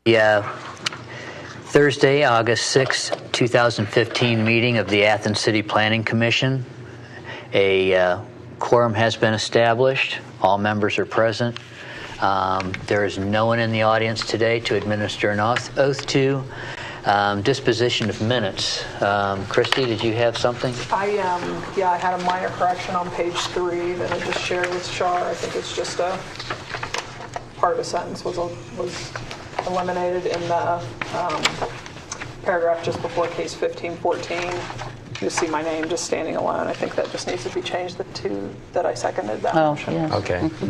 Yeah. Thursday, August 6, 2015 meeting of the Athens City Planning Commission. A quorum has been established. All members are present. There is no one in the audience today to administer an oath to. Disposition of minutes. Christy, did you have something? I had a minor correction on page 3 that I just shared with Shar. I think it's just a part of a sentence was eliminated in the paragraph just before case 1514. You see my name just standing alone. I think that just needs to be changed. The 2 that I seconded that motion. Yes. Okay. Mm-hmm.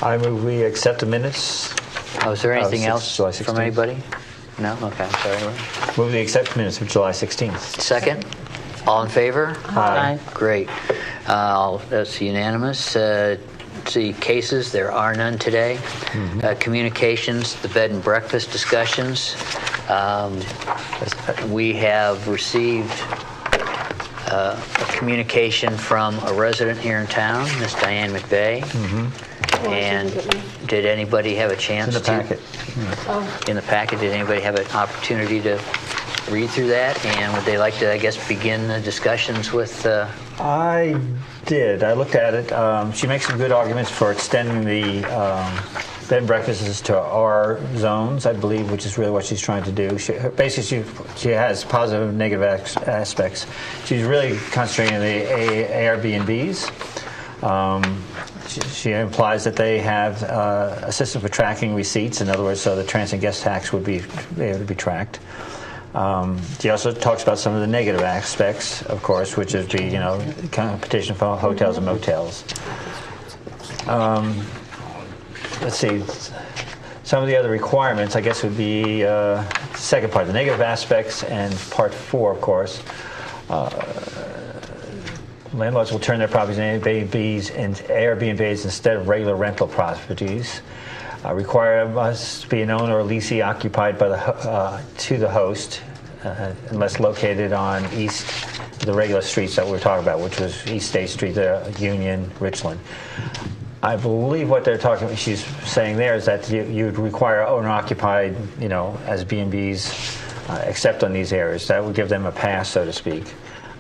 Yeah. I move we accept the minutes. Oh, is there anything July else from anybody? No? Okay, sorry. Move we accept minutes of July 16th. Second? All in favor? Aye. Great. That's unanimous. Let's see, cases, there are none today. Mm-hmm. Communications, the bed and breakfast discussions. We have received a communication from a resident here in town, Miss Diane McVeigh. Mm-hmm. And did anybody have a chance in the packet. In the packet, did anybody have an opportunity to read through that? And would they like to, I guess, begin the discussions with... I did. I looked at it. She makes some good arguments for extending the bed and breakfasts to R zones, I believe, which is really what she's trying to do. She has positive and negative aspects. She's really concentrating on the Airbnbs. She implies that they have a system for tracking receipts. In other words, so the transient guest tax would be able to be tracked. She also talks about some of the negative aspects, of course, which is the competition for hotels and motels. Let's see. Some of the other requirements, I guess, would be second part, the negative aspects, and part 4, of course. Landlords will turn their properties into Airbnbs instead of regular rental properties. Require must be an owner or leasee occupied by to the host, unless located on the regular streets that we were talking about, which was East State Street, Union, Richland. I believe what she's saying there is that you'd require owner occupied, as B&Bs, except on these areas. That would give them a pass, so to speak.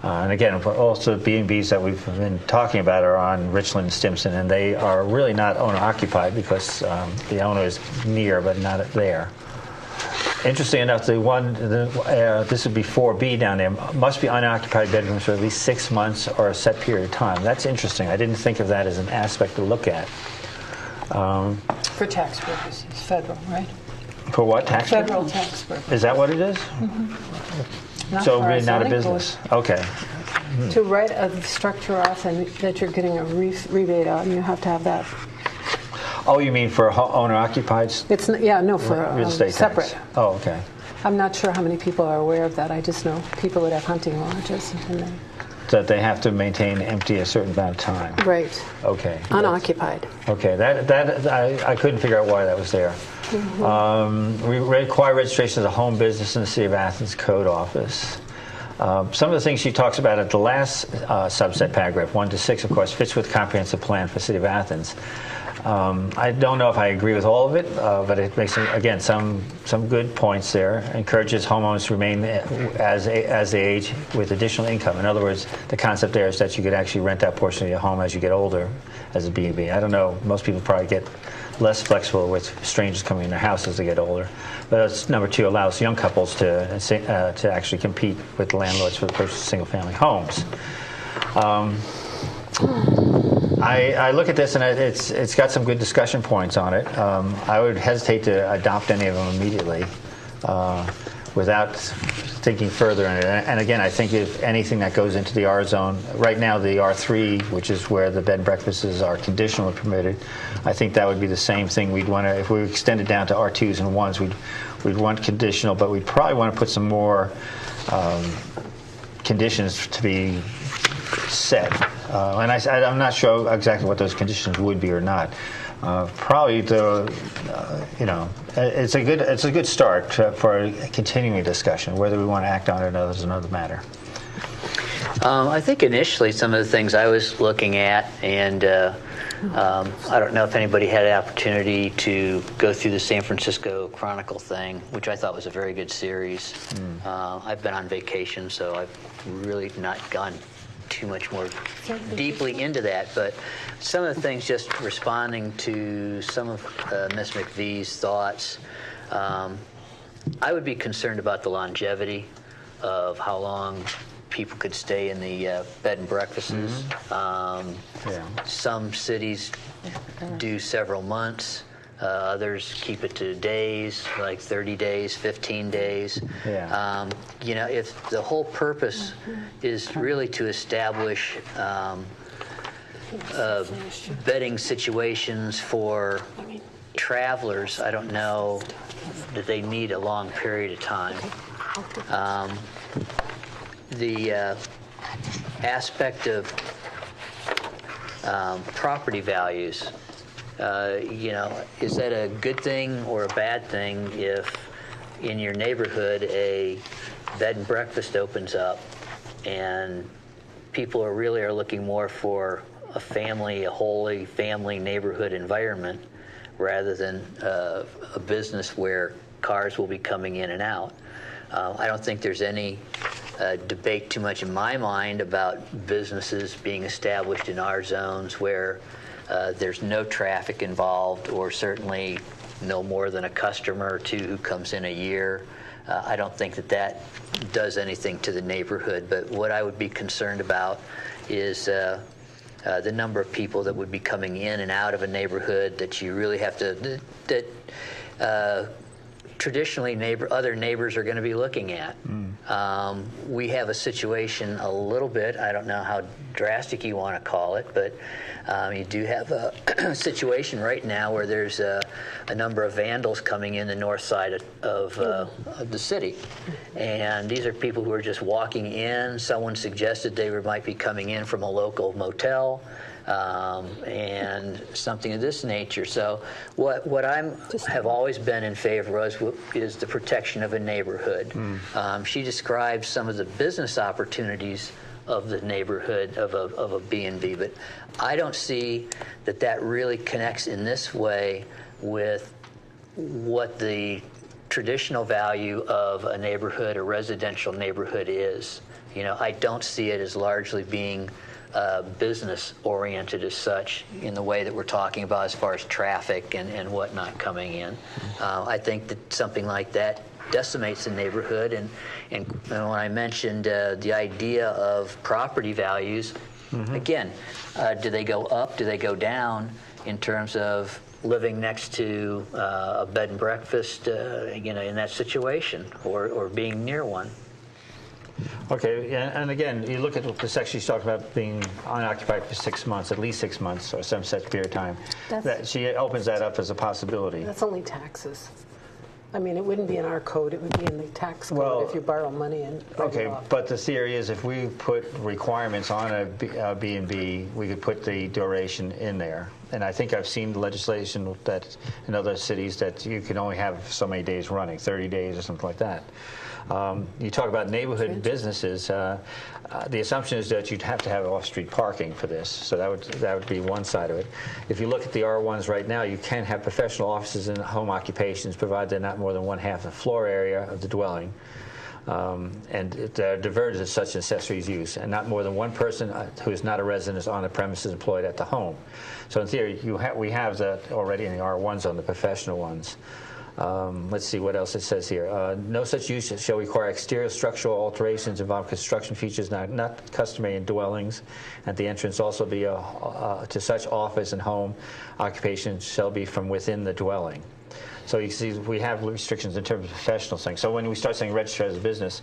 And again, also B&Bs that we've been talking about are on Richland and Stimson, and they are really not owner-occupied because the owner is near but not there. Interesting enough, this would be 4B down there, must be unoccupied bedrooms for at least 6 months or a set period of time. That's interesting. I didn't think of that as an aspect to look at. For tax purposes, federal, right? For what, tax purposes? Federal tax purposes. Is that what it is? Mm-hmm. So really not a business. Okay. To write a structure off and that you're getting a rebate on, you have to have that. Oh, you mean for owner-occupied? It's for real estate separate. Tax. Oh, okay. I'm not sure how many people are aware of that. I just know people would have hunting lodges and that they have to maintain empty a certain amount of time. Right. Okay. Unoccupied. Okay. That I couldn't figure out why that was there. Mm-hmm. We require registration as a home business in the City of Athens Code Office. Some of the things she talks about at the last subset paragraph, 1 to 6, of course, fits with comprehensive plan for the City of Athens. I don't know if I agree with all of it, but it makes, again, some good points there. Encourages homeowners to remain as they age with additional income. In other words, the concept there is that you could actually rent that portion of your home as you get older as a B&B. I don't know, most people probably get less flexible with strangers coming in their house as they get older. But that's number 2, allows young couples to actually compete with landlords for the purchase of single-family homes. I look at this and it's got some good discussion points on it. I would hesitate to adopt any of them immediately without thinking further in it. And again, I think if anything that goes into the R zone, right now the R3, which is where the bed and breakfasts are conditional and permitted, I think that would be the same thing. We'd want to, if we extend it down to R2s and 1s, we'd want conditional, but we'd probably want to put some more conditions to be set. And I'm not sure exactly what those conditions would be or not. Probably it's a good start for a continuing discussion. Whether we want to act on it is another matter. I think initially some of the things I was looking at, and I don't know if anybody had an opportunity to go through the San Francisco Chronicle thing, which I thought was a very good series. I've been on vacation, so I've really not gone too much more deeply into that. But some of the things, just responding to some of Ms. McVie's thoughts, I would be concerned about the longevity of how long people could stay in the bed and breakfasts. Some cities do several months. Others keep it to days, like 30 days, 15 days. If the whole purpose is really to establish bedding situations for travelers, I don't know that they need a long period of time. The aspect of property values, is that a good thing or a bad thing if in your neighborhood a bed and breakfast opens up and people are looking more for a wholly family neighborhood environment rather than a business where cars will be coming in and out? I don't think there's any debate too much in my mind about businesses being established in our zones where there's no traffic involved, or certainly no more than a customer or two who comes in a year. I don't think that does anything to the neighborhood. But what I would be concerned about is the number of people that would be coming in and out of a neighborhood that you really have to, traditionally other neighbors are going to be looking at. We have a situation a little bit, I don't know how drastic you want to call it, but you do have a situation right now where there's a number of vandals coming in the north side of the city. And these are people who are just walking in. Someone suggested they might be coming in from a local motel. And something of this nature. So what have always been in favor of is the protection of a neighborhood. She describes some of the business opportunities of the neighborhood of a B&B, but I don't see that really connects in this way with what the traditional value of a neighborhood, a residential neighborhood is. I don't see it as largely being business oriented as such in the way that we're talking about as far as traffic and whatnot coming in. I think that something like that decimates the neighborhood. And when I mentioned the idea of property values, again, do they go up? Do they go down in terms of living next to a bed and breakfast, in that situation, or being near one? Okay, and again, you look at the section she's talking about being unoccupied for 6 months, at least 6 months, or some such period of time. She opens that up as a possibility. That's only taxes. I mean, it wouldn't be in our code. It would be in the tax code if you borrow money and write it off. But the theory is if we put requirements on a B&B, we could put the duration in there. And I think I've seen legislation that in other cities that you can only have so many days running, 30 days or something like that. You talk about neighborhood businesses. The assumption is that you'd have to have off-street parking for this, so that would be one side of it. If you look at the R1s right now, you can have professional offices and home occupations, provided they're not more than 1/2 the floor area of the dwelling, and they're diverted as such accessories use, and not more than one person who is not a resident is on the premises employed at the home. So in theory, we have that already in the R1s on the professional ones. Let's see what else it says here. No such use shall require exterior structural alterations involving construction features not customary in dwellings. At the entrance also be to such office and home occupation shall be from within the dwelling. So you see we have restrictions in terms of professional things. So when we start saying register as a business,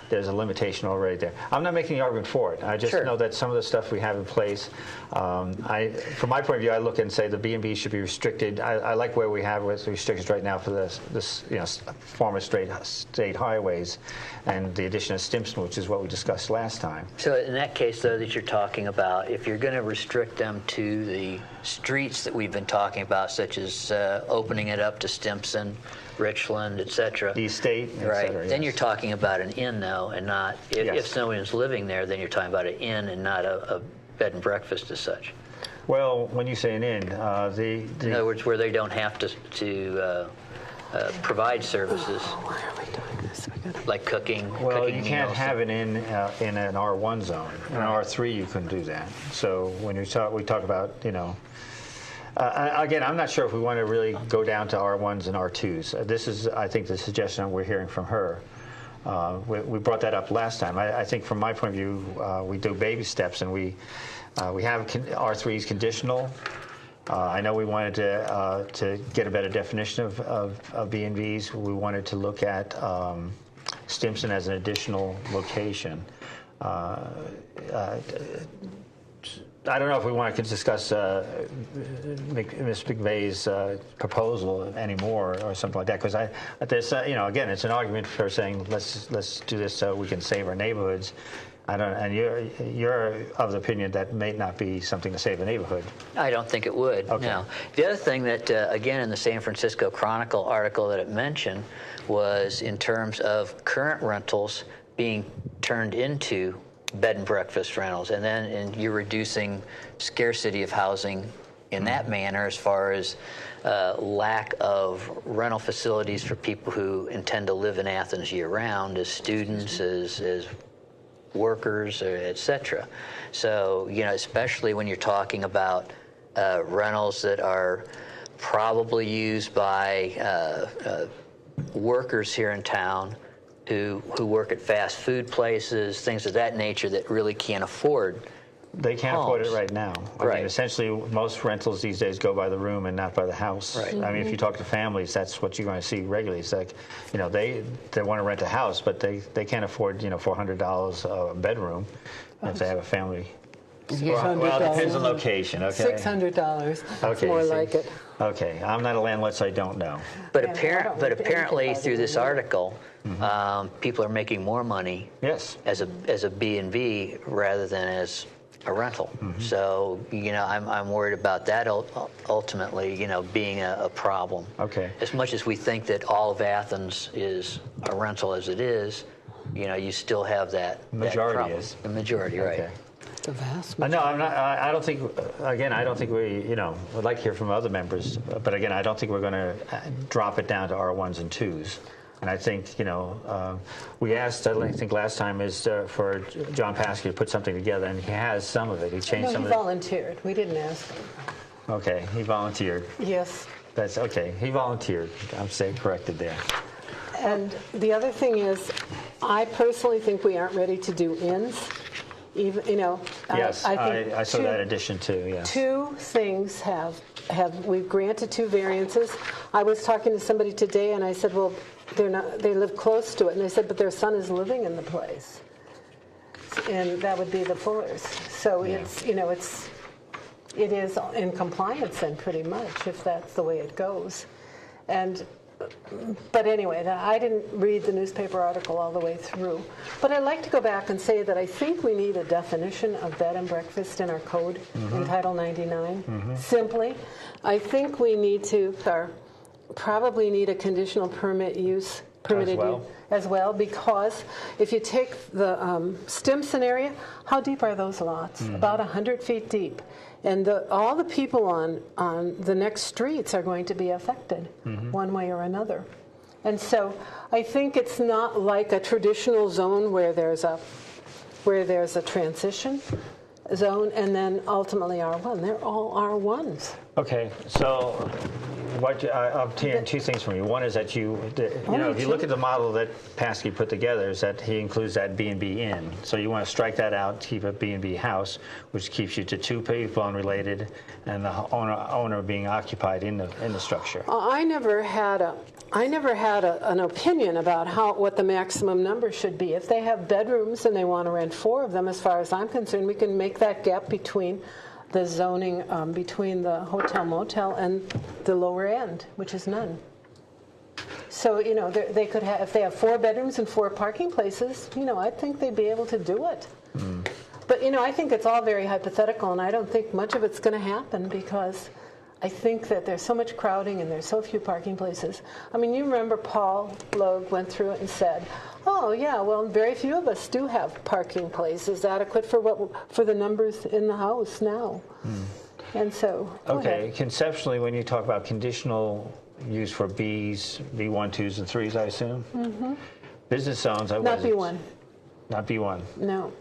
there's a limitation already there. I'm not making the argument for it. I just know that some of the stuff we have in place, from my point of view, I look and say the B&B should be restricted. I like where we have with restrictions right now for this former state highways and the addition of Stimson, which is what we discussed last time. So in that case, though, that you're talking about, if you're going to restrict them to the streets that we've been talking about, such as opening it up to Stimson, Richland, etc. East State, right? Cetera, then you're talking about an inn, though, and not if someone's living there, then you're talking about an inn and not a bed and breakfast as such. Well, when you say an inn, In other words, where they don't have to provide services Why are we doing this? like cooking. well, cooking you can't meals. have it in an R1 zone. In an R3, you can do that. So when we talk about, again, I'm not sure if we want to really go down to R1s and R2s. This is, I think, the suggestion we're hearing from her. We brought that up last time. I think from my point of view, we do baby steps, and we have R3s conditional. I know we wanted to get a better definition of B&Bs. We wanted to look at Stimson as an additional location. I don't know if we want to discuss Ms. McVeigh's proposal anymore or something like that, because there's again, it's an argument for saying let's do this so we can save our neighborhoods. And you're of the opinion that may not be something to save a neighborhood. I don't think it would. Okay. No. The other thing that, again, in the San Francisco Chronicle article that it mentioned was in terms of current rentals being turned into bed and breakfast rentals, and you're reducing scarcity of housing in that manner as far as lack of rental facilities for people who intend to live in Athens year-round as students, as workers, etc. So, especially when you're talking about rentals that are probably used by workers here in town who work at fast food places, things of that nature that really can't afford. They can't afford it right now. I Right. mean, essentially, most rentals these days go by the room and not by the house. Right. I mean, if you talk to families, that's what you're going to see regularly. It's like, they want to rent a house, but they can't afford, $400 a bedroom if they have a family. Well, it depends on location. Okay. $600. Okay. More like it. Okay. I'm not a landlord, so I don't know. But, Yeah, I don't think apparently, anything through this about it. article, people are making more money Yes. as a B&B rather than as a rental. So, I'm worried about that ultimately, being a problem. Okay. As much as we think that all of Athens is a rental as it is, you still have that Majority problem. is. The majority, right. Okay. The vast No, I'm not. I don't think. Again, I don't think we. Would like to hear from other members, but again, I don't think we're going to drop it down to R1s and 2s. And I think we asked. I think last time is for John Paskey to put something together, and he has some of it. He changed No, some he of it. volunteered. We didn't ask him. Okay, he volunteered. Yes. That's okay. He volunteered. I'm saying corrected there. And the other thing is, I personally think we aren't ready to do inns. Even, Yes, I think I saw that addition too. Yes. Two things we've granted 2 variances. I was talking to somebody today, and I said, well, they live close to it, and they said, but their son is living in the place, and that would be the Fullers. So Yeah. it is in compliance then, pretty much, if that's the way it goes. But anyway, I didn't read the newspaper article all the way through. But I'd like to go back and say that I think we need a definition of bed and breakfast in our code in Title 99. Simply, I think we need to probably need a conditional permitted use as well, because if you take the Stimson area, how deep are those lots? About 100 feet deep. And all the people on the next streets are going to be affected one way or another. And so I think it's not like a traditional zone where there's a transition zone and then ultimately R1. They're all R1s. Okay, so I'm hearing 2 things from you. One is that if you look at the model that Paskey put together, is that he includes that B&B inn. So you want to strike that out, keep a B&B house, which keeps you to 2 people unrelated, and the owner being occupied in the structure. I never had an opinion about what the maximum number should be. If they have bedrooms and they want to rent 4 of them, as far as I'm concerned, we can make that gap between the zoning between the hotel motel and the lower end, which is none. So they could have, if they have 4 bedrooms and 4 parking places, I think they'd be able to do it. But I think it's all very hypothetical, and I don't think much of it's going to happen because I think that there's so much crowding and there's so few parking places. I mean, you remember Paul Logue went through it and said, oh yeah, well, very few of us do have parking places adequate for the numbers in the house now. And so, go Okay, ahead. conceptually, when you talk about conditional use for Bs, B1, 2s, and 3s, I assume? Mm-hmm. Business zones, I Not wasn't. B1. Not B1. No.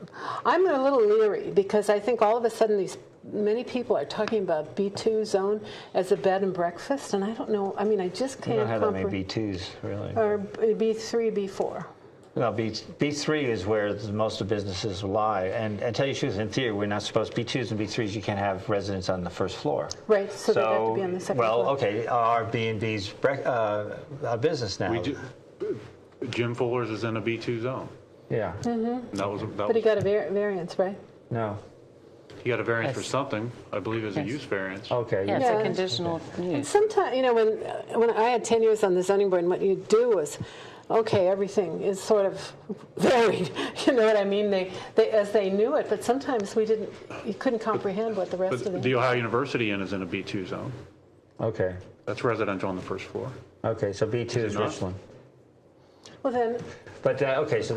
I'm a little leery because I think all of a sudden many people are talking about B2 zone as a bed and breakfast, and I don't know. I mean, I just We can't don't have that many comprehend. B2s, really. Or B3, B4. No, B3 is where most of the businesses lie. And tell you the truth, in theory, we're not supposed B2s and B3s, you can't have residents on the first floor. Right, so they'd have to be on the second floor. Well, okay, our B&B's a business now. Jim Fuller's is in a B2 zone. Yeah. And But he got a variance, right? No. he got a variance for something, I believe is a use variance. Okay. Yeah, it's Yeah. a conditional use. Sometimes, when I had 10 years on the zoning board, and what you do was, okay, everything is sort of varied. You know what I mean? They as they knew it, but sometimes you couldn't comprehend what the rest of But it. the Ohio University Inn is in a B2 zone. Okay. That's residential on the first floor. Okay, so B2 is not? Richland. Well, then, But, okay, so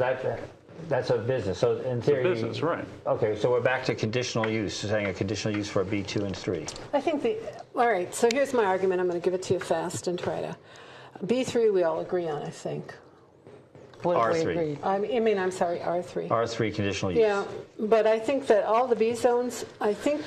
that's a business. So in It's a theory... business, right. Okay, so we're back to conditional use, saying a conditional use for a B2 and 3. I think all right, so here's my argument. I'm going to give it to you fast and try to. B3 we all agree on, I think. What if we R3. agreed? I'm sorry, R3. R3 conditional use. Yeah, but I think that all the B zones, I think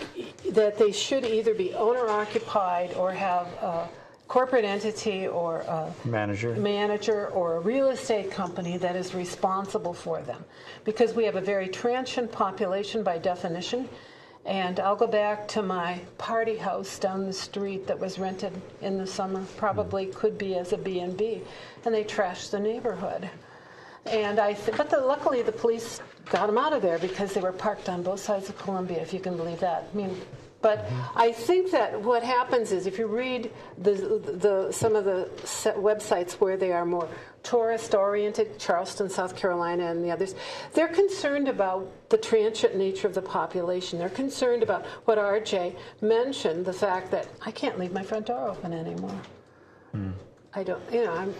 that they should either be owner-occupied or have a corporate entity or a manager or a real estate company that is responsible for them. Because we have a very transient population by definition. And I'll go back to my party house down the street that was rented in the summer, probably could be as a B&B, and they trashed the neighborhood. And luckily the police got them out of there because they were parked on both sides of Columbia, if you can believe that. But I think that what happens is if you read some of the websites where they are more tourist-oriented, Charleston, South Carolina, and the others, they're concerned about the transient nature of the population. They're concerned about what RJ mentioned, the fact that I can't leave my front door open anymore. I don't,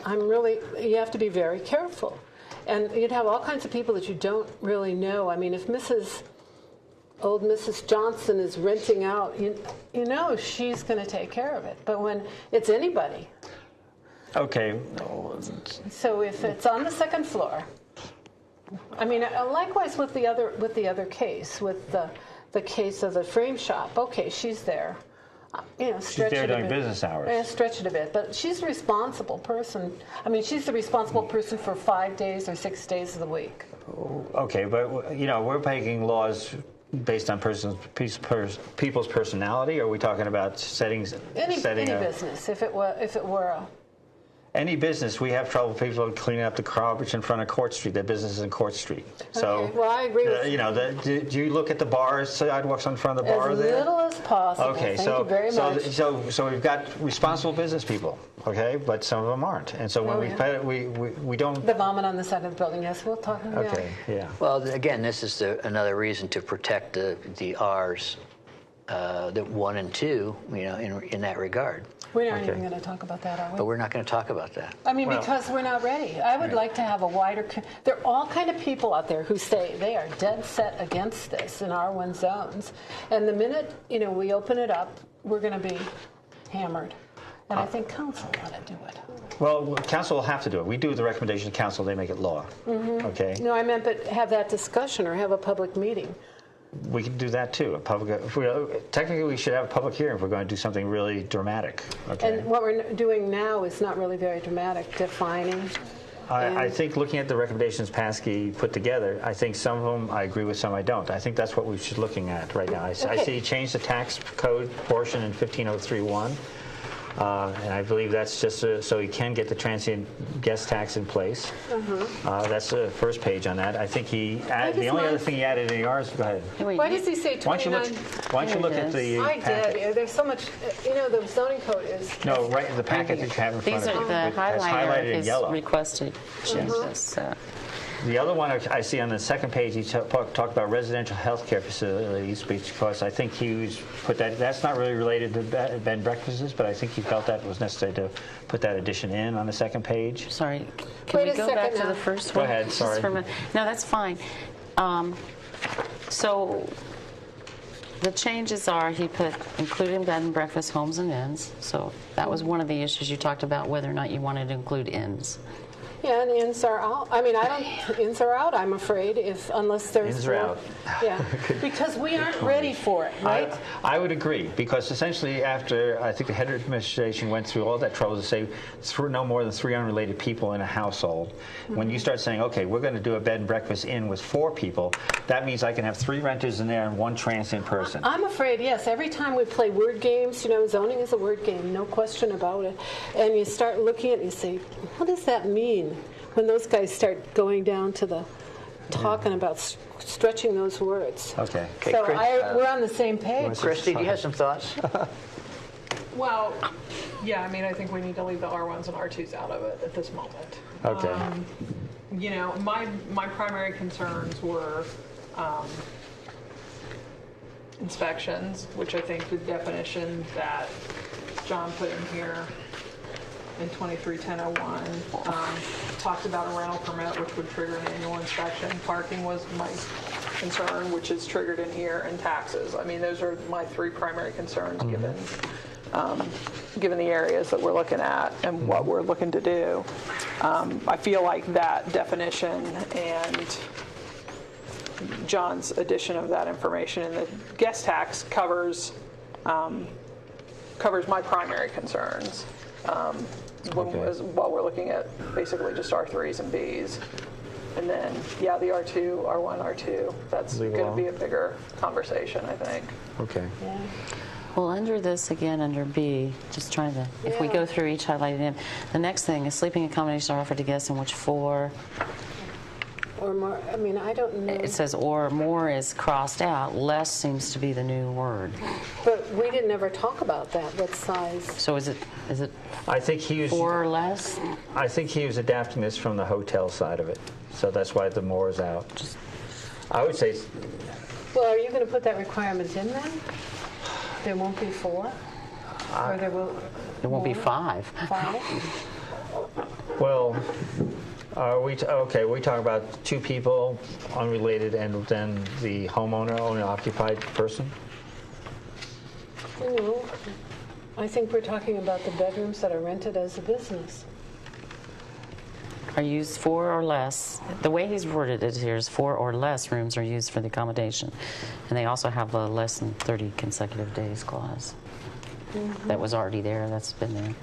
I'm really, you have to be very careful. And you'd have all kinds of people that you don't really know. I mean, if old Mrs. Johnson is renting out, you know she's going to take care of it. But when it's anybody. Okay. So if it's on the second floor, I mean, likewise with the other case, with the case of the frame shop. Okay, she's there. She's there during business hours. Stretch it a bit, but she's the responsible person. I mean, she's the responsible person for 5 days or 6 days of the week. Okay, but we're making laws based on people's personality. Or are we talking about settings? Any business, if it were a. Any business, we have trouble people cleaning up the garbage in front of Court Street. Their business is in Court Street. So, okay. Well, I agree with you. Do you look at the bars, sidewalks in front of the bar there? As little as possible. Okay, Thank you very much. So we've got responsible business people, okay, but some of them aren't, and so when we don't. The vomit on the side of the building. Yes, we'll talk. Okay, yeah. Well, again, this is another reason to protect the R's, the 1 and 2, in that regard. We aren't even going to talk about that, are we? But we're not going to talk about that. I mean, because we're not ready. I would like to have a wider. There are all kind of people out there who say they are dead set against this in R1 zones, and the minute we open it up, we're going to be hammered. And I think council ought to do it. Well, council will have to do it. We do the recommendation to council; they make it law. Mm-hmm. Okay. No, I meant, but have that discussion or have a public meeting. We can do that too. Technically, we should have a public hearing if we're going to do something really dramatic. Okay. And what we're doing now is not really very dramatic, defining. I think looking at the recommendations Paskey put together, I think some of them I agree with, some I don't. I think that's what we should be looking at right now. I see change the tax code portion in 15031. And I believe that's just so you can get the transient guest tax in place. That's the first page on that. I think the only other thing he added in yours. Go ahead. Why does he say 29? Why don't you look at the I packet? did. There's so much. The zoning code is. No, right. The packet that you have in front These of you. are the It's highlighter highlighted in is yellow. requested changes. The other one I see on the second page, he talked about residential health care facilities because I think he put that. That's not really related to bed and breakfasts, but I think he felt that was necessary to put that addition in on the second page. Sorry, can we go back to the first one? Go ahead, Just sorry. for a minute. No, that's fine. So The changes are, he put including bed and breakfast, homes and inns. So that was one of the issues you talked about, whether or not you wanted to include inns. Yeah, and inns are out. I mean, inns are out, I'm afraid, unless there's... Inns are out. Yeah, because we aren't ready for it, right? I would agree, because essentially after, I think the head administration went through all that trouble to say no more than 3 unrelated people in a household. When you start saying, okay, we're going to do a bed and breakfast inn with 4 people, that means I can have 3 renters in there and 1 transient person. I'm afraid, yes. Every time we play word games, zoning is a word game, no question about it. And you start looking at it and you say, what does that mean? When those guys start going down to the talking about stretching those words. Okay. So Chris, we're on the same page. Christy, do you have some thoughts? Well, yeah, I mean, I think we need to leave the R1s and R2s out of it at this moment. Okay. My primary concerns were inspections, which I think the definition that John put in here in 23-1001 talked about a rental permit, which would trigger an annual inspection. Parking was my concern, which is triggered in here, and taxes. I mean, those are my 3 primary concerns given the areas that we're looking at and what we're looking to do. I feel like that definition and John's addition of that information in the guest tax covers my primary concerns. While we're looking at basically just R3s and Bs. And then, yeah, the R2, R1, R2, that's going to be a bigger conversation, I think. Okay. Yeah. Well, under this, again, under B, just trying to, if we go through each highlighted in, the next thing is sleeping accommodations are offered to guests in which 4, Or more, I mean, I don't know. it says or more is crossed out, less seems to be the new word. But we didn't ever talk about that, what size. So is it I think he was 4 or less? I think he was adapting this from the hotel side of it, so that's why the more is out. I would say, Well, are you going to put that requirement in then? There won't be 4? Or there will... It won't be more? 5. 5? well, we talking about 2 people, unrelated, and then the homeowner, owner-occupied person? I think we're talking about the bedrooms that are rented as a business. Are used 4 or less. The way he's worded it here is 4 or less rooms are used for the accommodation. And they also have a less than 30 consecutive days clause. That was already there, that's been there.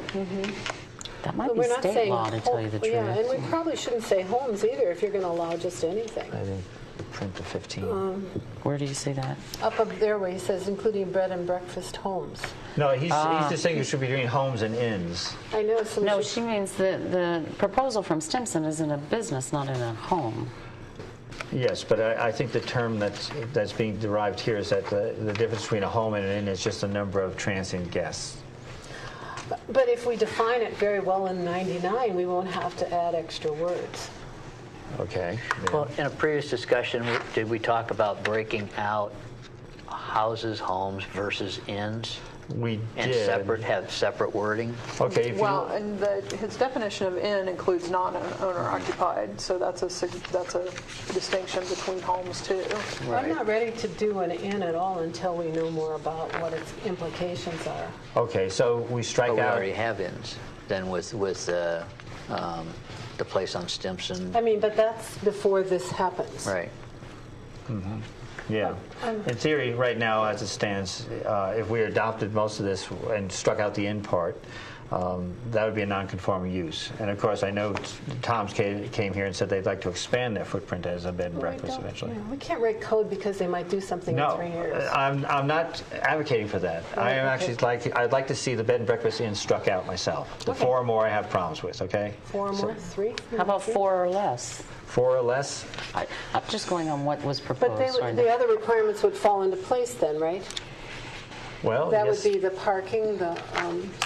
That might But be we're not state saying law, to tell you the truth. Yeah, and we probably shouldn't say homes either if you're going to allow just anything. I think print to 15. Where do you see that? Up there where he says including bed and breakfast homes. No, he's just saying you should be doing homes and inns. I know. So No, she means the proposal from Stimson is in a business, not in a home. Yes, but I think the term that's being derived here is that the difference between a home and an inn is just the number of transient guests. But if we define it very well in 99, we won't have to add extra words. Okay. Yeah. Well, in a previous discussion, did we talk about breaking out houses, homes versus inns? We And did. have separate wording? Okay. If Well, and his definition of inn includes non-owner occupied, so that's a distinction between homes too. I'm not ready to do an inn at all until we know more about what its implications are. okay, so we strike Oh, we out. already have inns, then with the place on Stimson. I mean, but that's before this happens. Right. Yeah. In theory, right now, as it stands, if we adopted most of this and struck out the inn part, that would be a non-conforming use. And of course, I know Tom's came here and said they'd like to expand their footprint as a bed and breakfast eventually. We can't write code because they might do something in 3 years. I'm not advocating for that. I am actually I'd like to see the bed and breakfast inn struck out myself. The 4 or more I have problems with. Okay. 4 or more? 3? How about 4 or less? 4 or less. I'm just going on what was But proposed. the other requirements would fall into place then, right? Well, That yes. would be the parking, the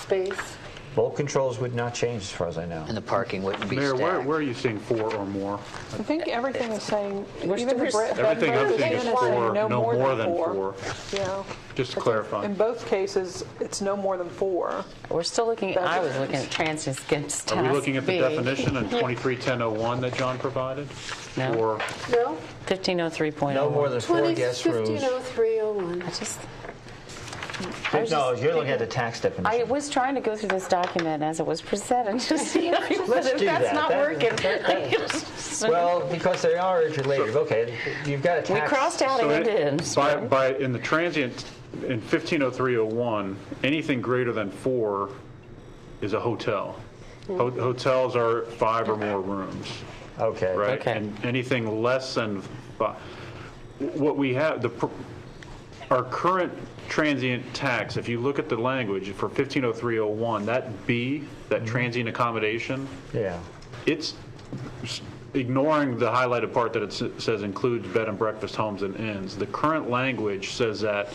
space. Bulk controls would not change as far as I know. And the parking wouldn't be Mayor, stacked. where are you seeing 4 or more? I think everything is saying, We're even the still- Everything I'm seeing is 4, no more than 4. Yeah. Just to clarify. In both cases, it's no more than 4. We're still looking, I was looking at transients against Are we task looking at the B. definition in 231001 that John provided? No. Or No? 1503.01. No more than 4 guest rooms. 150301. I just, No, you're looking at the tax I definition. was trying to go through this document as it was presented to see if Let's do that's that. not That- working. Well, because they are interrelated. Okay, you've got a tax. We crossed out So and in. in the transient, in 150301, anything greater than 4 is a hotel. Hotels are 5 or more rooms, Okay. right? Okay. And anything less than 5. What we have, our current transient tax, if you look at the language for 150301, that B, that transient accommodation, Yeah. it's ignoring the highlighted part that it says includes bed and breakfast homes and inns. The current language says that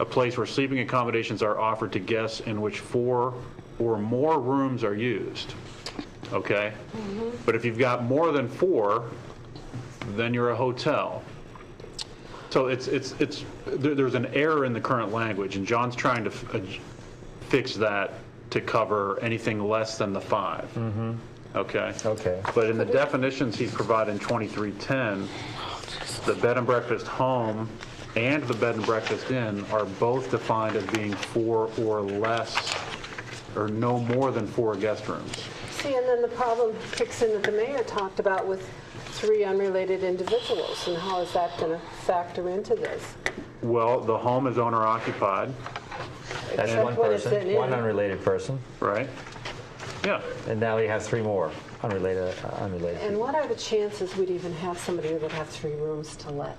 a place where sleeping accommodations are offered to guests in which 4 or more rooms are used. Okay? But if you've got more than 4, then you're a hotel. So there's an error in the current language, and John's trying to fix that to cover anything less than the 5. Okay? Okay. But in the definitions he's provided in 2310, the bed and breakfast home and the bed and breakfast inn are both defined as being 4 or less, or no more than 4 guest rooms. See, and then the problem kicks in that the mayor talked about with 3 unrelated individuals, and how is that going to factor into this? Well, the home is owner occupied, That's Except one when it's person, an one inn. unrelated person, right? Yeah. and now you have 3 more unrelated. And what are the chances we'd even have somebody that would have 3 rooms to let?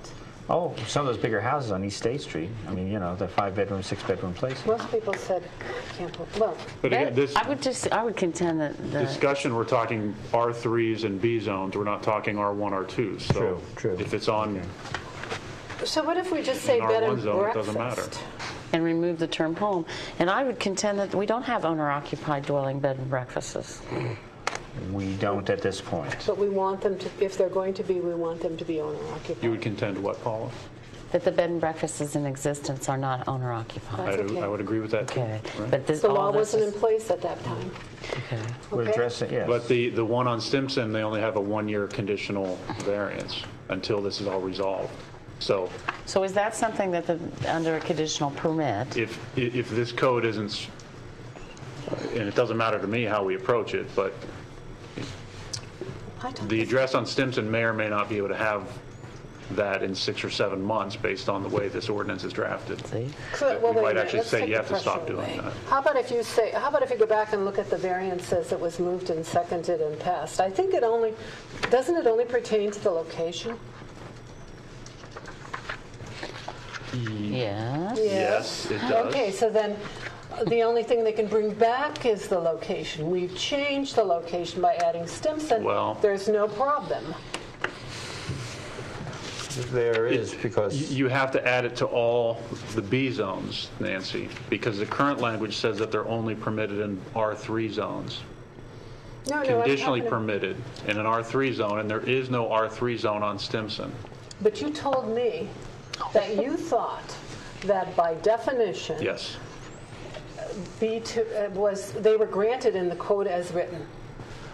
Oh, some of those bigger houses on East State Street. I mean, they're 5-bedroom, 6-bedroom places. Most people said, I can't believe, well, But again, this I would contend that discussion, we're talking R3s and B zones. We're not talking R1, R2s. So True. if it's on, so what if we just say In bed R1 and zone, it breakfast? doesn't matter. and remove the term home. And I would contend that we don't have owner-occupied dwelling bed and breakfasts. We don't at this point. But we want them to, if they're going to be, we want them to be owner occupied. you would contend what, Paula? That the bed and breakfasts in existence are not owner-occupied. That's okay. I would agree with that too. Okay, Right? but this, The all law this wasn't in is, place at that time. okay. We're Okay. addressing, yes. But the one on Stimson, they only have a 1-year conditional variance until this is all resolved. So So is that something that under a conditional permit? if this code isn't, and it doesn't matter to me how we approach it, but I don't the think- address on Stimson may or may not be able to have that in 6 or 7 months based on the way this ordinance is drafted. See? Could- We well, wait a might minute, actually let's say take you the have to stop pressure doing away. that. How about if you go back and look at the variances that was moved and seconded and passed? I think doesn't it only pertain to the location? Yes. Yes, it does. Okay, so then the only thing they can bring back is the location. We've changed the location by adding Stimson. Well- There's no problem. There is, because You have to add it to all the B zones, Nancy, because the current language says that they're only permitted in R3 zones. No, I'm Conditionally talking- permitted in an R3 zone, and there is no R3 zone on Stimson. But you told me that you thought that by definition, Yes. B2 they were granted in the code as written.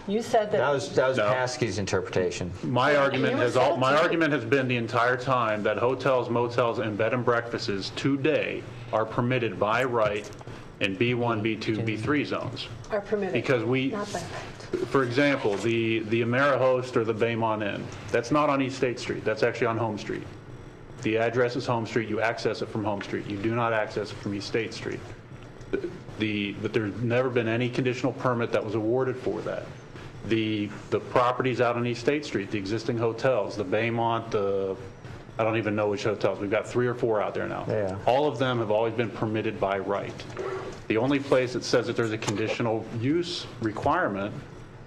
You said that was No. Paskey's interpretation. My argument you said it my to me. argument has been the entire time that hotels, motels, and bed and breakfasts today are permitted by right in B1, B2, B3 zones. are permitted. Because we, Not by right. for example, the AmeriHost or the Baymont Inn, that's not on East State Street. That's actually on Home Street. The address is Home Street. You access it from Home Street. You do not access it from East State Street. But there's never been any conditional permit that was awarded for that. The properties out on East State Street, the existing hotels, the Baymont, I don't even know which hotels. We've got 3 or 4 out there now. Yeah. All of them have always been permitted by right. The only place that says that there's a conditional use requirement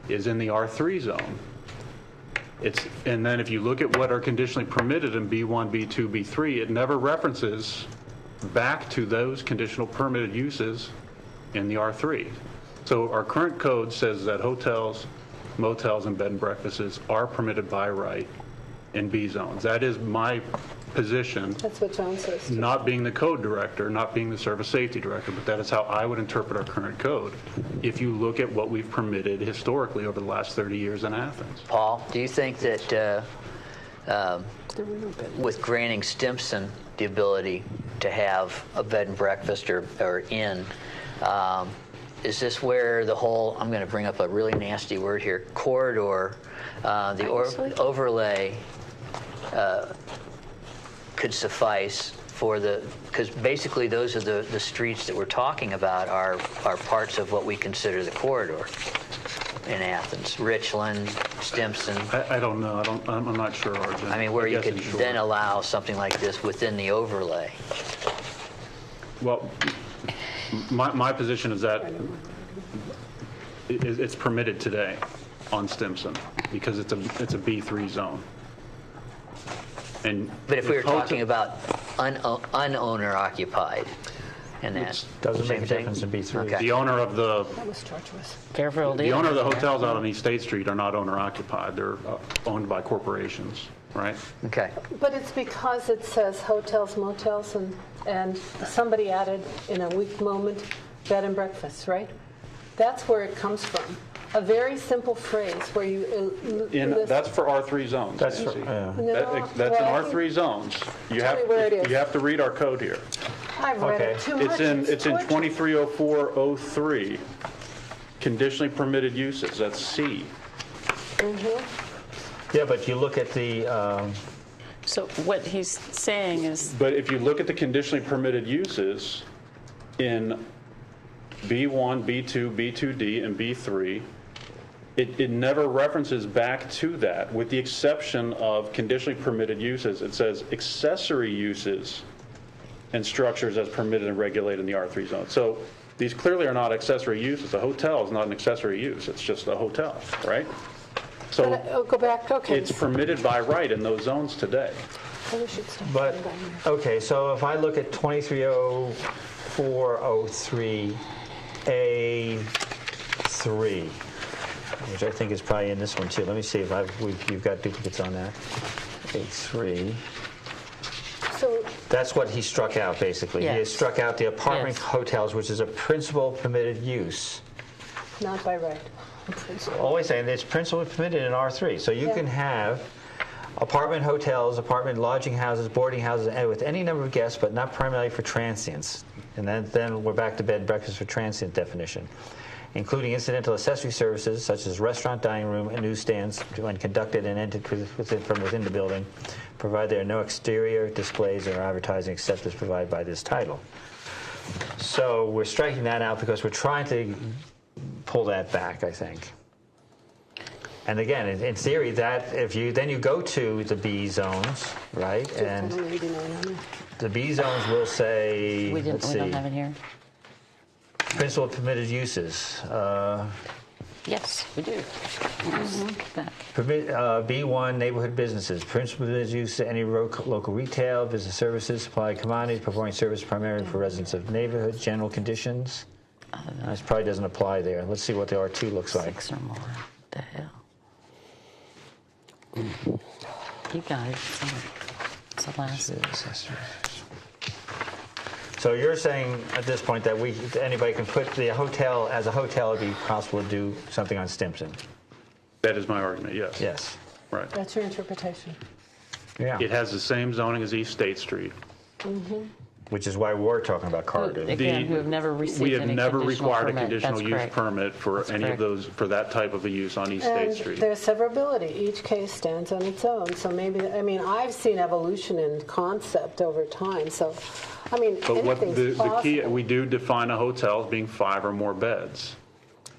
is in the R3 zone. And then if you look at what are conditionally permitted in B1, B2, B3, it never references back to those conditional permitted uses in the R3. So our current code says that hotels, motels, and bed and breakfasts are permitted by right in B zones. That is my position, That's what John says. too. not being the code director, not being the service safety director, but that is how I would interpret our current code if you look at what we've permitted historically over the last 30 years in Athens. Paul, do you think that There were no bed. with granting Stimson the ability to have a bed and breakfast or inn, is this where the whole, I'm going to bring up a really nasty word here, corridor, overlay could suffice for because basically those are the streets that we're talking about are parts of what we consider the corridor in Athens. Richland, Stimson. I don't know. I'm not sure, Arjun. I mean, where you could guessing short. then allow something like this within the overlay. Well, my position is that it's permitted today on Stimson because it's a B3 zone. And But if we were hotel- talking about unowner occupied, and that Doesn't make same a thing? difference in B3. Okay. the owner of the That was tortuous. Fairfield the Inn. owner of the hotels out on East State Street are not owner occupied. They're owned by corporations, right? Okay. But it's because it says hotels, motels, and somebody added in a weak moment, bed and breakfast, right? That's where it comes from. A very simple phrase where you list- That's for R3 zones. That's for, Nancy. No, That's in well, R3 zones. You Tell have me where it is. you have to read our code here. I've read Okay. it too much. It's in torture. 230403, conditionally permitted uses. That's C. yeah, but you look at the, So what he's saying is, But if you look at the conditionally permitted uses in B1, B2, B2D, and B3, it never references back to that, with the exception of conditionally permitted uses. It says accessory uses and structures as permitted and regulated in the R3 zone. So these clearly are not accessory uses. A hotel is not an accessory use. It's just a hotel, right? So But, go back, okay. it's permitted by right in those zones today. We should stop but, going down there. okay, so if I look at 230403A3, which I think is probably in this one too. Let me see if you've got duplicates on that. A3. So That's what he struck out, basically. He has Yes. struck out the apartment Yes. hotels, which is a principal permitted use. not by right. Always saying it's principally permitted in R3. So you Yeah. can have apartment hotels, apartment lodging houses, boarding houses, and with any number of guests, but not primarily for transients. And then we're back to bed and breakfast for transient definition, including incidental accessory services such as restaurant, dining room, and newsstands when conducted and entered from within the building, provided there are no exterior displays or advertising except as provided by this title. So we're striking that out because we're trying to pull that back, I think. And again, in theory, that if you go to the B zones, right, and the B zones will say, we let's see, don't have it here. principal permitted uses. Yes, we do. Back. B1, neighborhood businesses. Principal permitted use to any local retail, business services, supply commodities, performing service primarily for residents of neighborhoods, general conditions. This probably doesn't apply there. Let's see what the R2 looks like. 6 or more. The hell. You got it. It's the last. So you're saying at this point that anybody can put the hotel as a hotel, it'd be possible to do something on Stimson? That is my argument, yes. Yes. Right. That's your interpretation. Yeah. It has the same zoning as East State Street. Which is why we're talking about corridors. Again, who have never received We have any never conditional required a permit. conditional That's use correct. permit for That's any of correct. those, for that type of a use on East State And Street. there's severability. Each case stands on its own. So maybe, I've seen evolution in concept over time. So, But what anything's the key, possible. we do define a hotel as being 5 or more beds.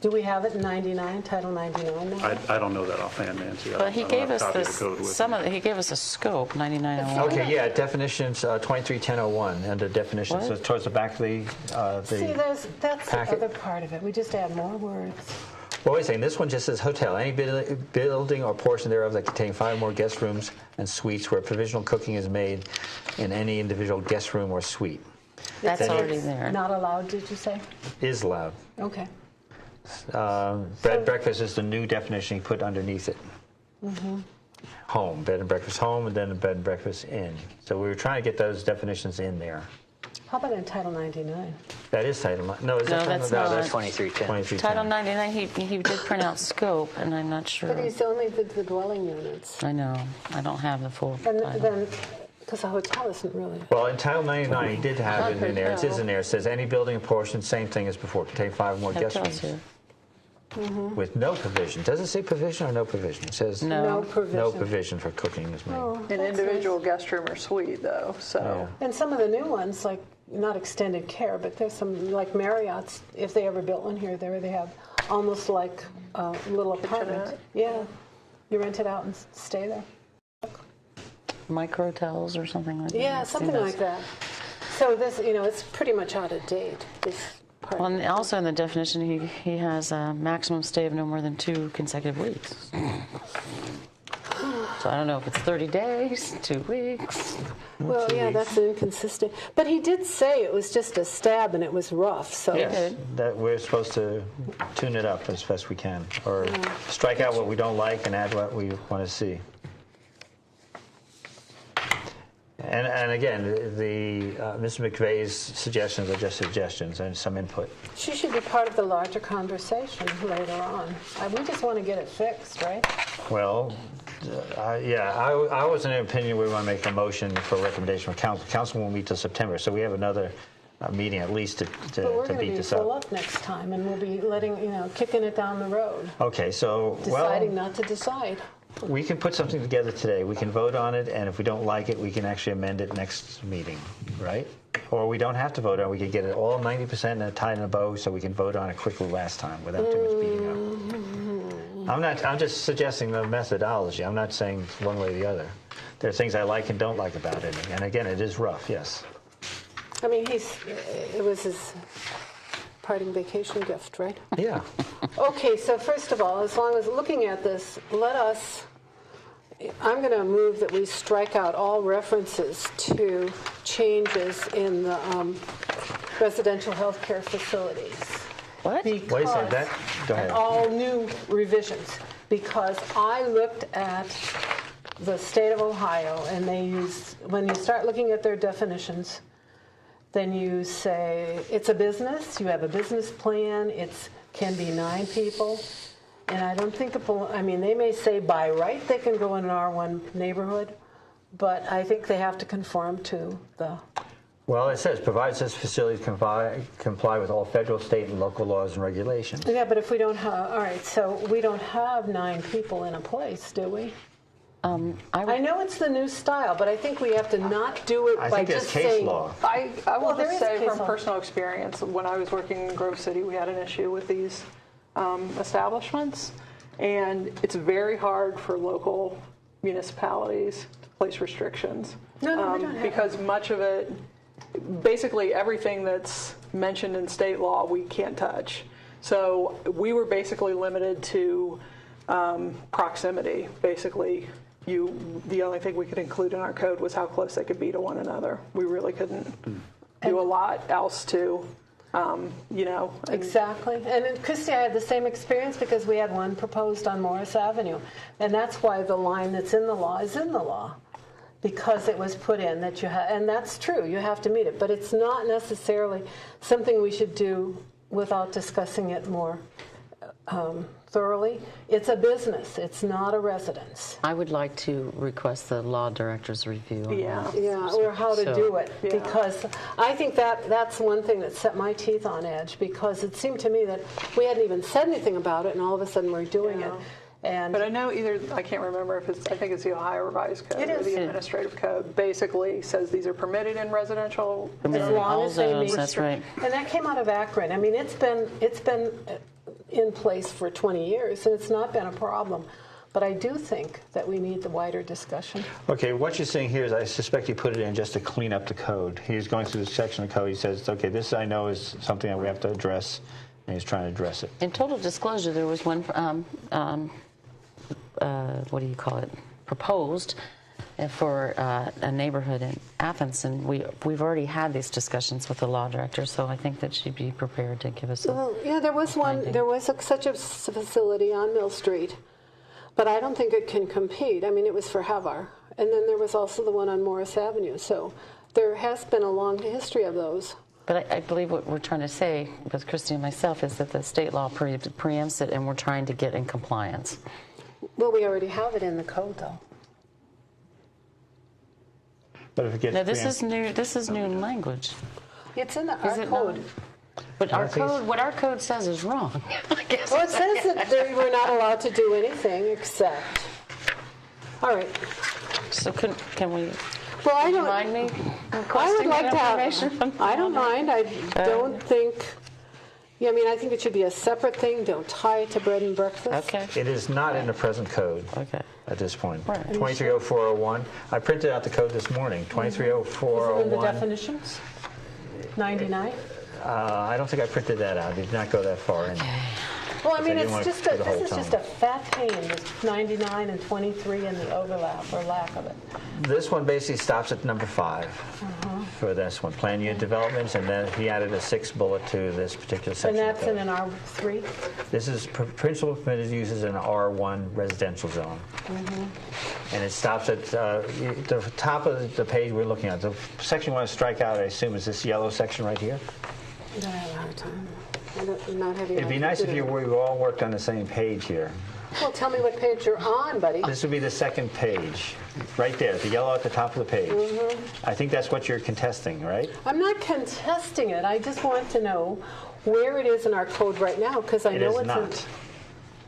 Do we have it in 99, Title 99 now? I don't know that offhand, Nancy. Well, he I don't gave have a us copy of this. the code with Some me. of he gave us a scope. 9901. Okay, yeah, definitions 231001 under definitions. What? So towards the back of the See, that's packet. the other part of it. We just add more words. Well, wait a second. This one just says hotel. Any building or portion thereof that contain 5 or more guest rooms and suites where provisional cooking is made in any individual guest room or suite. That's Then already it's there. Not allowed, did you say? Is allowed. Okay. Bed and breakfast is the new definition you put underneath it. Home, bed and breakfast home, and then a bed and breakfast inn. So we were trying to get those definitions in there. How about in Title 99? That is Title 9. No, is No, that that's Title? not. No, that's 2310. 2310. Title 99, he did print out scope, and I'm not sure. But he's only the dwelling units. I know. I don't have the full And title. then, because the hotel isn't really. Well, in Title 99, he did have it in there. It is Hotel. in there. It says any building or portion, same thing as before, contain 5 or more guest Hotels rooms. here. With no provision. Does it say provision or no provision? It says No. No provision. no provision for cooking is made. Oh, An that's individual nice. guest room or suite, though, so. Yeah. And some of the new ones, like not extended care, but there's some like Marriott's. If they ever built one here, there they have almost like a little apartment. Kitchenette. Yeah, you rent it out and stay there. Micro hotels or something like that. Yeah, I've seen something those. like that. So this, it's pretty much out of date. This part. Well, and also in the definition, he has a maximum stay of no more than 2 consecutive weeks. So I don't know if it's 30 days, 2 weeks. Well, yeah, that's inconsistent. But he did say it was just a stab and it was rough. So Yes, that we're supposed to tune it up as best we can, or strike out what we don't like and add what we want to see. And again, Mr. McVeigh's suggestions are just suggestions and some input. she should be part of the larger conversation later on. We just want to get it fixed, right? Well, I was in the opinion we want to make a motion for recommendation from council. Council won't meet till September, so we have another meeting at least to But we're going to beat be this full up. up next time, and we'll be kicking it down the road, Okay, so deciding not to decide. we can put something together today. We can vote on it, and if we don't like it, we can actually amend it next meeting, right? Or we don't have to vote on it. We can get it all 90% and tied in a bow so we can vote on it quickly last time without too much beating up. I'm just suggesting the methodology. I'm not saying one way or the other. There are things I like and don't like about it. And again, it is rough, yes. I mean, it was his parting vacation gift, right? Yeah. Okay, so first of all, as long as looking at this, I'm going to move that we strike out all references to changes in the residential health care facilities. What? Wait a second. Go ahead. And all new revisions, because I looked at the state of Ohio, and they use, when you start looking at their definitions, then you say it's a business, you have a business plan, it can be 9 people, and I don't think, they may say by right they can go in an R1 neighborhood, but I think they have to conform to the... Well, it says, provides such facilities comply with all federal, state, and local laws and regulations. Yeah, but if we don't have, all right, so we don't have 9 people in a place, do we? I know it's the new style, but I think we have to not do it I by think there's just case saying... law. I will Well, there just is say case from law. personal experience, when I was working in Grove City, we had an issue with these establishments, and it's very hard for local municipalities to place restrictions. No, we don't have because much of it, basically everything that's mentioned in state law, we can't touch. So we were basically limited to proximity. Basically, the only thing we could include in our code was how close they could be to one another. We really couldn't do a lot else to, and- Exactly. And in Christie, I had the same experience because we had one proposed on Morris Avenue. And that's why the line that's in the law is in the law. Because it was put in that you have, and that's true, you have to meet it. But it's not necessarily something we should do without discussing it more thoroughly. It's a business, it's not a residence. I would like to request the law director's review. on Yeah. that. Yeah, or how to So- do it, Yeah. because I think that's one thing that set my teeth on edge, because it seemed to me that we hadn't even said anything about it, and all of a sudden we're doing it. And But I know I can't remember if I think it's the Ohio Revised Code It or is. the Administrative Code, basically says these are permitted in residential. as long all as they zones, meet, that's right. and that came out of Akron. I mean, it's been in place for 20 years, and it's not been a problem. But I do think that we need the wider discussion. Okay, what you're saying here is I suspect he put it in just to clean up the code. He's going through the section of code. He says, okay, this I know is something that we have to address, and he's trying to address it. In total disclosure, there was one, what do you call it, proposed for a neighborhood in Athens, and we've already had these discussions with the law director, so I think that she'd be prepared to give us a... Well, yeah, there was one. There was such a facility on Mill Street, but I don't think it can compete. I mean, it was for Havar, and then there was also the one on Morris Avenue. So there has been a long history of those. But I believe what we're trying to say, with Christy and myself, is that the state law preempts it, and we're trying to get in compliance. Well, we already have it in the code, though. But if it gets No, this is new. This is new language. It's in Is our it code. not? But our code, what our code says, is wrong. I guess. Well, it says that we're not allowed to do anything except. All right. So can we? Well, I Would you don't. mind me I requesting would like to that information from have. I don't mind. I don't think. Yeah, I mean, I think it should be a separate thing. Don't tie it to bread and breakfast. Okay. It is not in the present code. Okay. At this point. Right. 230401. I printed out the code this morning. Is it in the 230401. definitions? 99. I don't think I printed that out. I did not go that far in. Well, I Because mean, I didn't it's want just to a, do the whole this is tone. just a fat pain. This 99 and 23 and the overlap or lack of it. This one basically stops at number 5 for this one. Plan unit developments, and then he added a 6th bullet to this particular And section. that's of in code. an R3. This is principal permitted uses in R1 residential zone. And it stops at the top of the page we're looking at. The section you want to strike out, I assume, is this yellow section right here? I don't have a hard time. I'm not having. It'd be nice if we all worked on the same page here. Well, tell me what page you're on, buddy. This would be the second page, right there, the yellow at the top of the page. I think that's what you're contesting, right? I'm not contesting it. I just want to know where it is in our code right now, because I It know is it's. not.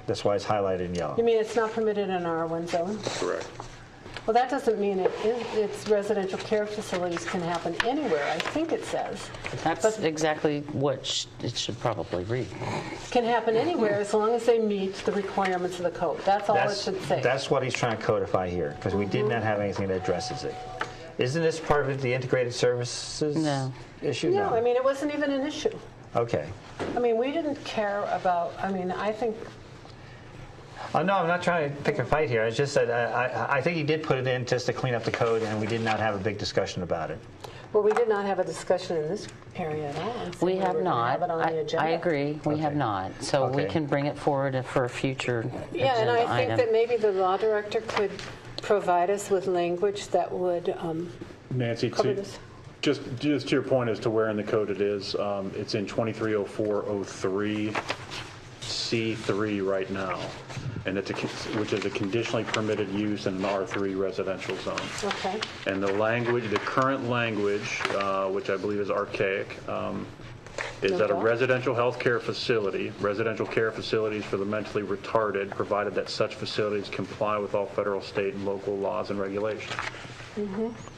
That's why it's highlighted in yellow. You mean it's not permitted in R1 zone? Correct. Well, that doesn't mean it's residential care facilities can happen anywhere. I think it says That's exactly what it should probably read. can happen anywhere as long as they meet the requirements of the code. That's all it should say. That's what he's trying to codify here, because we did not have anything that addresses it. Isn't this part of the integrated services No. issue? No, I mean it wasn't even an issue. Okay. I mean we didn't care about. I mean I think. Oh, no, I'm not trying to pick a fight here. It's just that I think he did put it in just to clean up the code, and we did not have a big discussion about it. Well, we did not have a discussion in this area at all. And so We have were gonna not. Have it on the agenda. I agree. We have Okay. not. So we Okay. can bring it forward for a future Yeah, and agenda I think item. that maybe the law director could provide us with language that would Nancy, cover this. just to your point as to where in the code it is, it's in 230403 C3 right now, and which is a conditionally permitted use in an R3 residential zone. Okay. And the language, the current language, which I believe is archaic, is No that a doubt. residential health care facility, residential care facilities for the mentally retarded, provided that such facilities comply with all federal, state, and local laws and regulations.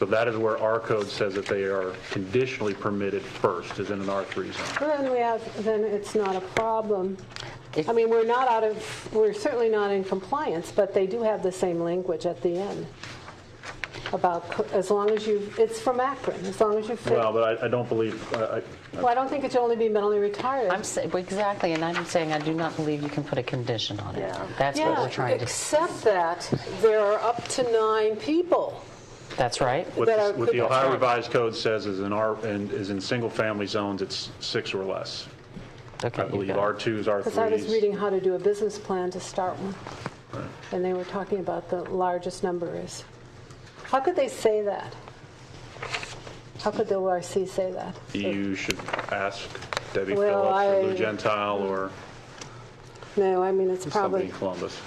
So that is where our code says that they are conditionally permitted first, is in an R3 zone. Well, then it's not a problem. I mean, we're certainly not in compliance, but they do have the same language at the end about as long as it's from Akron, as long as you fit. Well, but I don't believe, Well, I don't think it should only be mentally retired. Exactly, and I'm saying I do not believe you can put a condition on it. Yeah. That's what we're trying to. Except that there are up to 9 people. That's right. what that what the are- Ohio Revised Code says is in single-family zones, it's 6 or less. Okay. I you believe got it. R2s, Because I was R3s. reading how to do a business plan to start one. And they were talking about the largest number is. How could they say that? How could the ORC say that? You should ask Debbie Well, Phillips or Lou I- Gentile or No, I mean, it's somebody probably. in Columbus.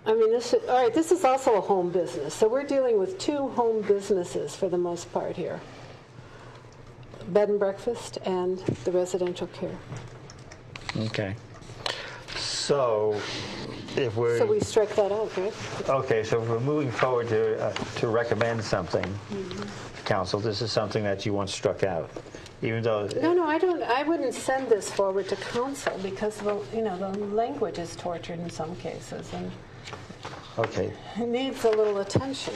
I mean, all right, this is also a home business. So we're dealing with 2 home businesses for the most part here. Bed and breakfast and the residential care. Okay. So, if we're... So we strike that out, right? Okay, so if we're moving forward to recommend something, council, this is something that you want struck out, even though... No, I wouldn't send this forward to council because, the language is tortured in some cases and Okay, it needs a little attention.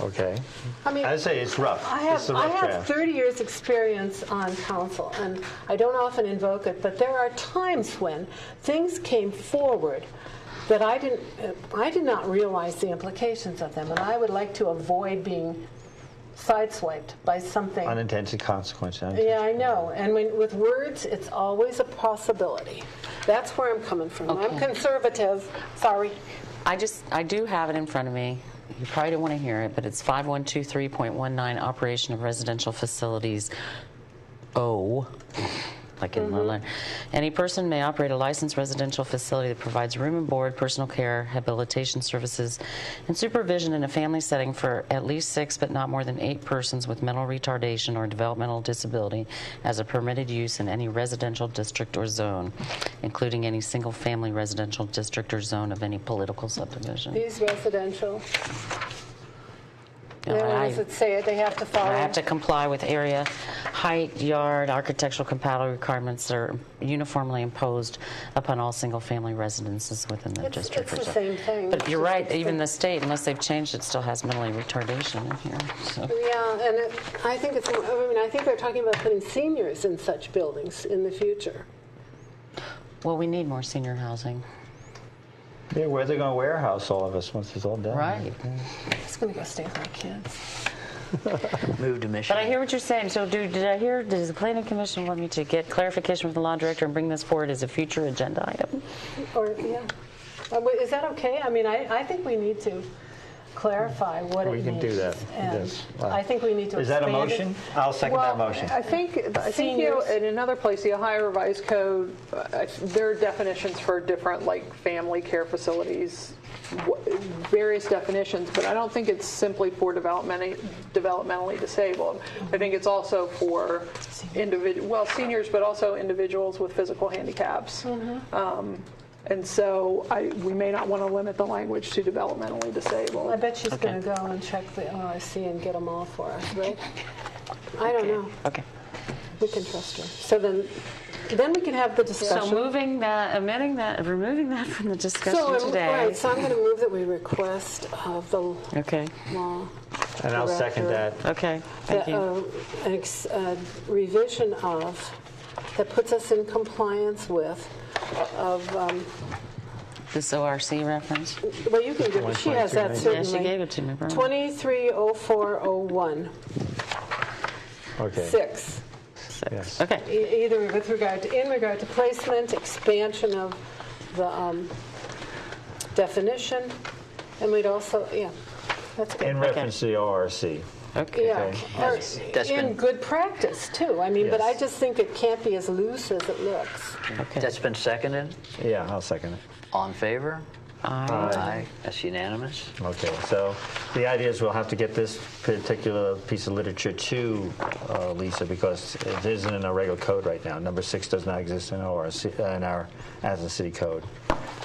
okay. I mean, I'd say it's rough. It's a I rough have draft. 30 years experience on council, and I don't often invoke it, but there are times when things came forward that I did not realize the implications of them, and I would like to avoid being sideswiped by something. Unintended consequence. Yeah, I know. And with words, it's always a possibility. That's where I'm coming from. Okay. I'm conservative. Sorry. I do have it in front of me. You probably don't want to hear it, but it's 5123.19, operation of residential facilities. Like in Merlin. Any person may operate a licensed residential facility that provides room and board, personal care, habilitation services, and supervision in a family setting for at least 6 but not more than 8 persons with mental retardation or developmental disability as a permitted use in any residential district or zone, including any single-family residential district or zone of any political subdivision. These residential. No, Then what does it say? They have to follow. I have to comply with area, height, yard, architectural compatibility requirements that are uniformly imposed upon all single-family residences within the district. It's the same thing. But you're right, even the state, unless they've changed it, still has mentally retardation in here. So. Yeah, and I think I think they're talking about putting seniors in such buildings in the future. Well, we need more senior housing. Yeah, where they're going to warehouse all of us once it's all done. Right. I'm just going to go stay with my kids. Move to Michigan. But I hear what you're saying. So does the Planning Commission want me to get clarification from the law director and bring this forward as a future agenda item? Or, yeah. Is that okay? I mean, I think we need to clarify what it means. We can do that. And Yes. I think we need to Is that a expand it. motion? I'll second that motion. I think in another place, the Ohio Revised Code, there are definitions for different like family care facilities, various definitions, but I don't think it's simply for developmentally disabled. I think it's also for seniors, but also individuals with physical handicaps. And so we may not want to limit the language to developmentally disabled. I bet she's going to go and check the ORC and get them all for us, right? I don't know. Okay. We can trust her. So then we can have the discussion. So moving that, amending that, removing that from the discussion today. Right, so I'm going to move that we request of the Okay. law And I'll second that. Okay. Thank you. a revision that puts us in compliance with This ORC reference? well, you can give it. She has that certainly. Yeah, she gave it to me. Barbara. 230401. Okay. 6. Yes. Okay. Either in regard to placement, expansion of the definition, and we'd also, that's good. In reference to the ORC. Okay. Yeah, That's in been- good practice too. I mean, but I Yes. just think it can't be as loose as it looks. Okay. That's been seconded. Yeah, I'll second it. All in favor? Aye. That's unanimous. Okay, so the idea is we'll have to get this particular piece of literature to Lisa because it isn't in our regular code right now. Number 6 does not exist in our Athens City Code.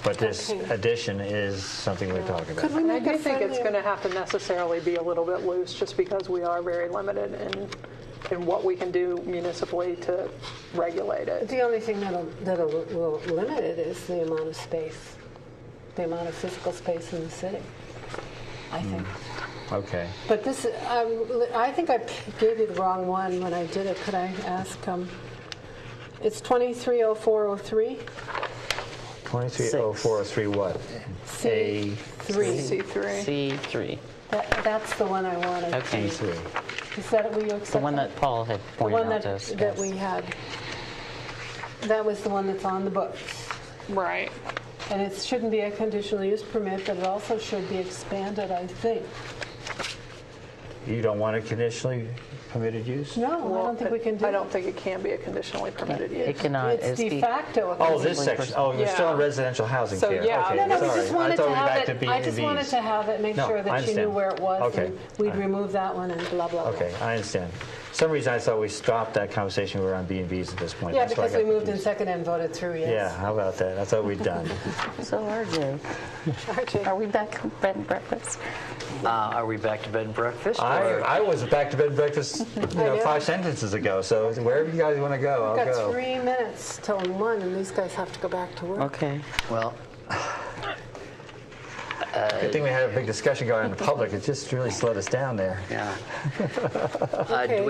But this addition is something we're talking about. Could we And I make do it think it's friendlier? going to have to necessarily be a little bit loose just because we are very limited in what we can do municipally to regulate it. The only thing that'll will limit it is the amount of space, the amount of physical space in the city, I think. Okay. But this, I think I gave you the wrong one when I did it. Could I ask? It's 230403. 230403 what? C3. C3. C3. That's the one I wanted. Okay. C3. Is that what you accept? The one that Paul had The pointed one out that, to us. that we had. That was the one that's on the books. Right. And it shouldn't be a conditional use permit, but it also should be expanded, I think. You don't want a conditionally permitted use? No, I don't think we can do I that. don't think it can be a conditionally permitted use. It cannot. It's de facto. a Oh, this conditional- section. Oh, you're still in Yeah. residential housing So, care. yeah. Okay, No, we sorry. just wanted I thought to we were back have to it. B&Bs. I just wanted to have it, make No, sure I that she knew understand. where it was, Okay. and we'd remove that one and blah, blah, blah. Okay, I understand. For some reason I thought we stopped that conversation. We were on B&Bs at this point. Yeah, That's why I because we got moved in confused. second and voted through, yes. Yeah, how about that? I thought we'd done. So RJ, RJ. are we back to bed and breakfast? Are we back to bed and breakfast? I was back to bed and breakfast, know. 5 sentences ago. So wherever you guys want to go, I'll We've got go. 3 minutes till 1, and these guys have to go back to work. Okay. Well, Good thing we had a big discussion going in the public. It just really slowed us down there. yeah. Okay.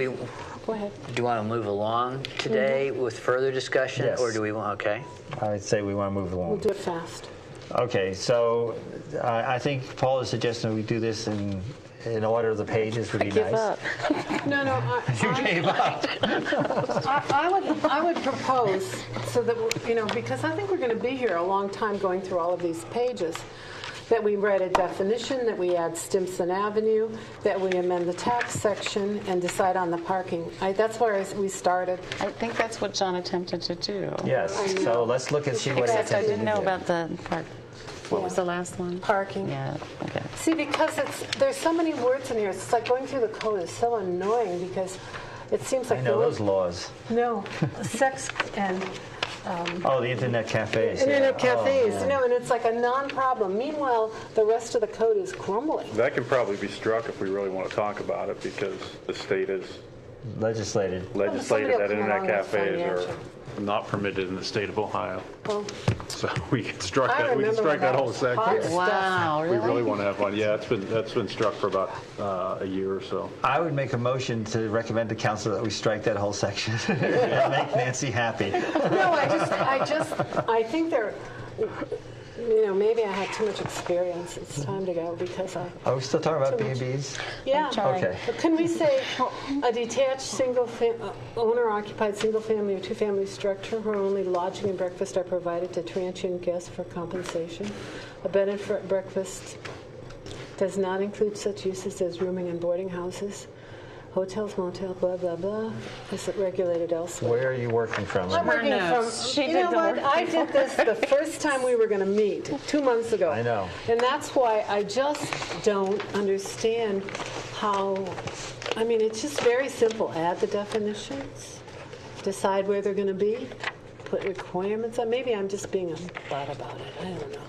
Go ahead. Do you want to move along today with further discussion? Yes. Or do we want, okay. I would say we want to move We'll along. do it fast. Okay, so I think Paul is suggesting we do this in order of the pages would be Give nice. up. No, You gave up. I would propose, so that, because I think we're going to be here a long time going through all of these pages, that we write a definition, that we add Stimson Avenue, that we amend the tax section, and decide on the parking. That's where we started. I think that's what John attempted to do. Yes, so let's look and see what he Except I attempted didn't to know do. about the park. What was the last one? Parking. Yeah, okay. See, because there's so many words in here, it's like going through the code is so annoying because it seems like I know those laws. No, sex and Oh, the internet cafes. internet yeah. cafes, Oh, and it's like a non-problem. Meanwhile, the rest of the code is crumbling. That can probably be struck if we really want to talk about it, because the state has legislated. legislated will that come internet along with cafes are financial. not permitted in the state of Ohio. Well, So we can strike I that. We can remember strike when that whole was hot section. stuff. Wow, We really? really want to have one. Yeah, that's been struck for about a year or so. I would make a motion to recommend to council that we strike that whole section and make Nancy happy. No, I think they're, maybe I had too much experience. It's time to go because Are we still talking about B&Bs? Yeah. trying. Okay. But can we say a detached owner-occupied single-family or two-family structure where only lodging and breakfast are provided to transient guests for compensation? A bed and breakfast does not include such uses as rooming and boarding houses, hotels, motel, blah, blah, blah, is it regulated elsewhere? Where are you working from? I'm working notes. She you did know the what? work. I did this the first time we were going to meet 2 months ago. I know. And that's why I just don't understand how, it's just very simple. Add the definitions, decide where they're going to be, put requirements on. Maybe I'm just being a butt about it. I don't know.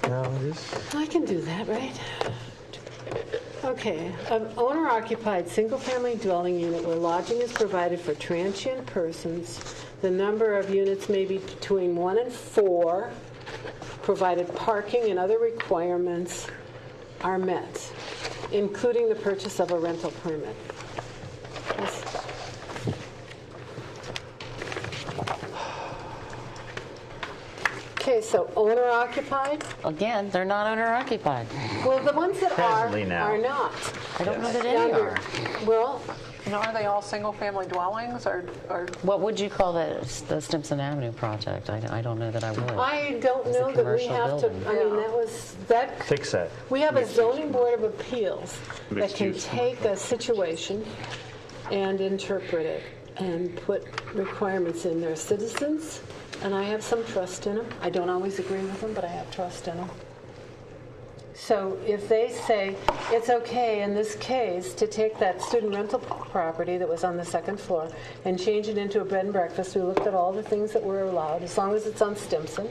No, it is. I can do that, right? Okay, an owner-occupied single-family dwelling unit where lodging is provided for transient persons. The number of units may be between 1 and 4, provided parking and other requirements are met, including the purchase of a rental permit. Yes. Okay, so owner-occupied? Again, they're not owner-occupied. Well, the ones that Presently now. are not. I don't know that any are. Well, Are they all single-family dwellings, or What would you call the Stimson Avenue project? I don't know that I would. I don't It's a know that we commercial have to, building. that, Fix that. we have a zoning board of appeals that Mixed can use. take a situation and interpret it and put requirements in. They're citizens, and I have some trust in them. I don't always agree with them, but I have trust in them. So if they say it's okay in this case to take that student rental property that was on the second floor and change it into a bed and breakfast, we looked at all the things that were allowed, as long as it's on Stimson,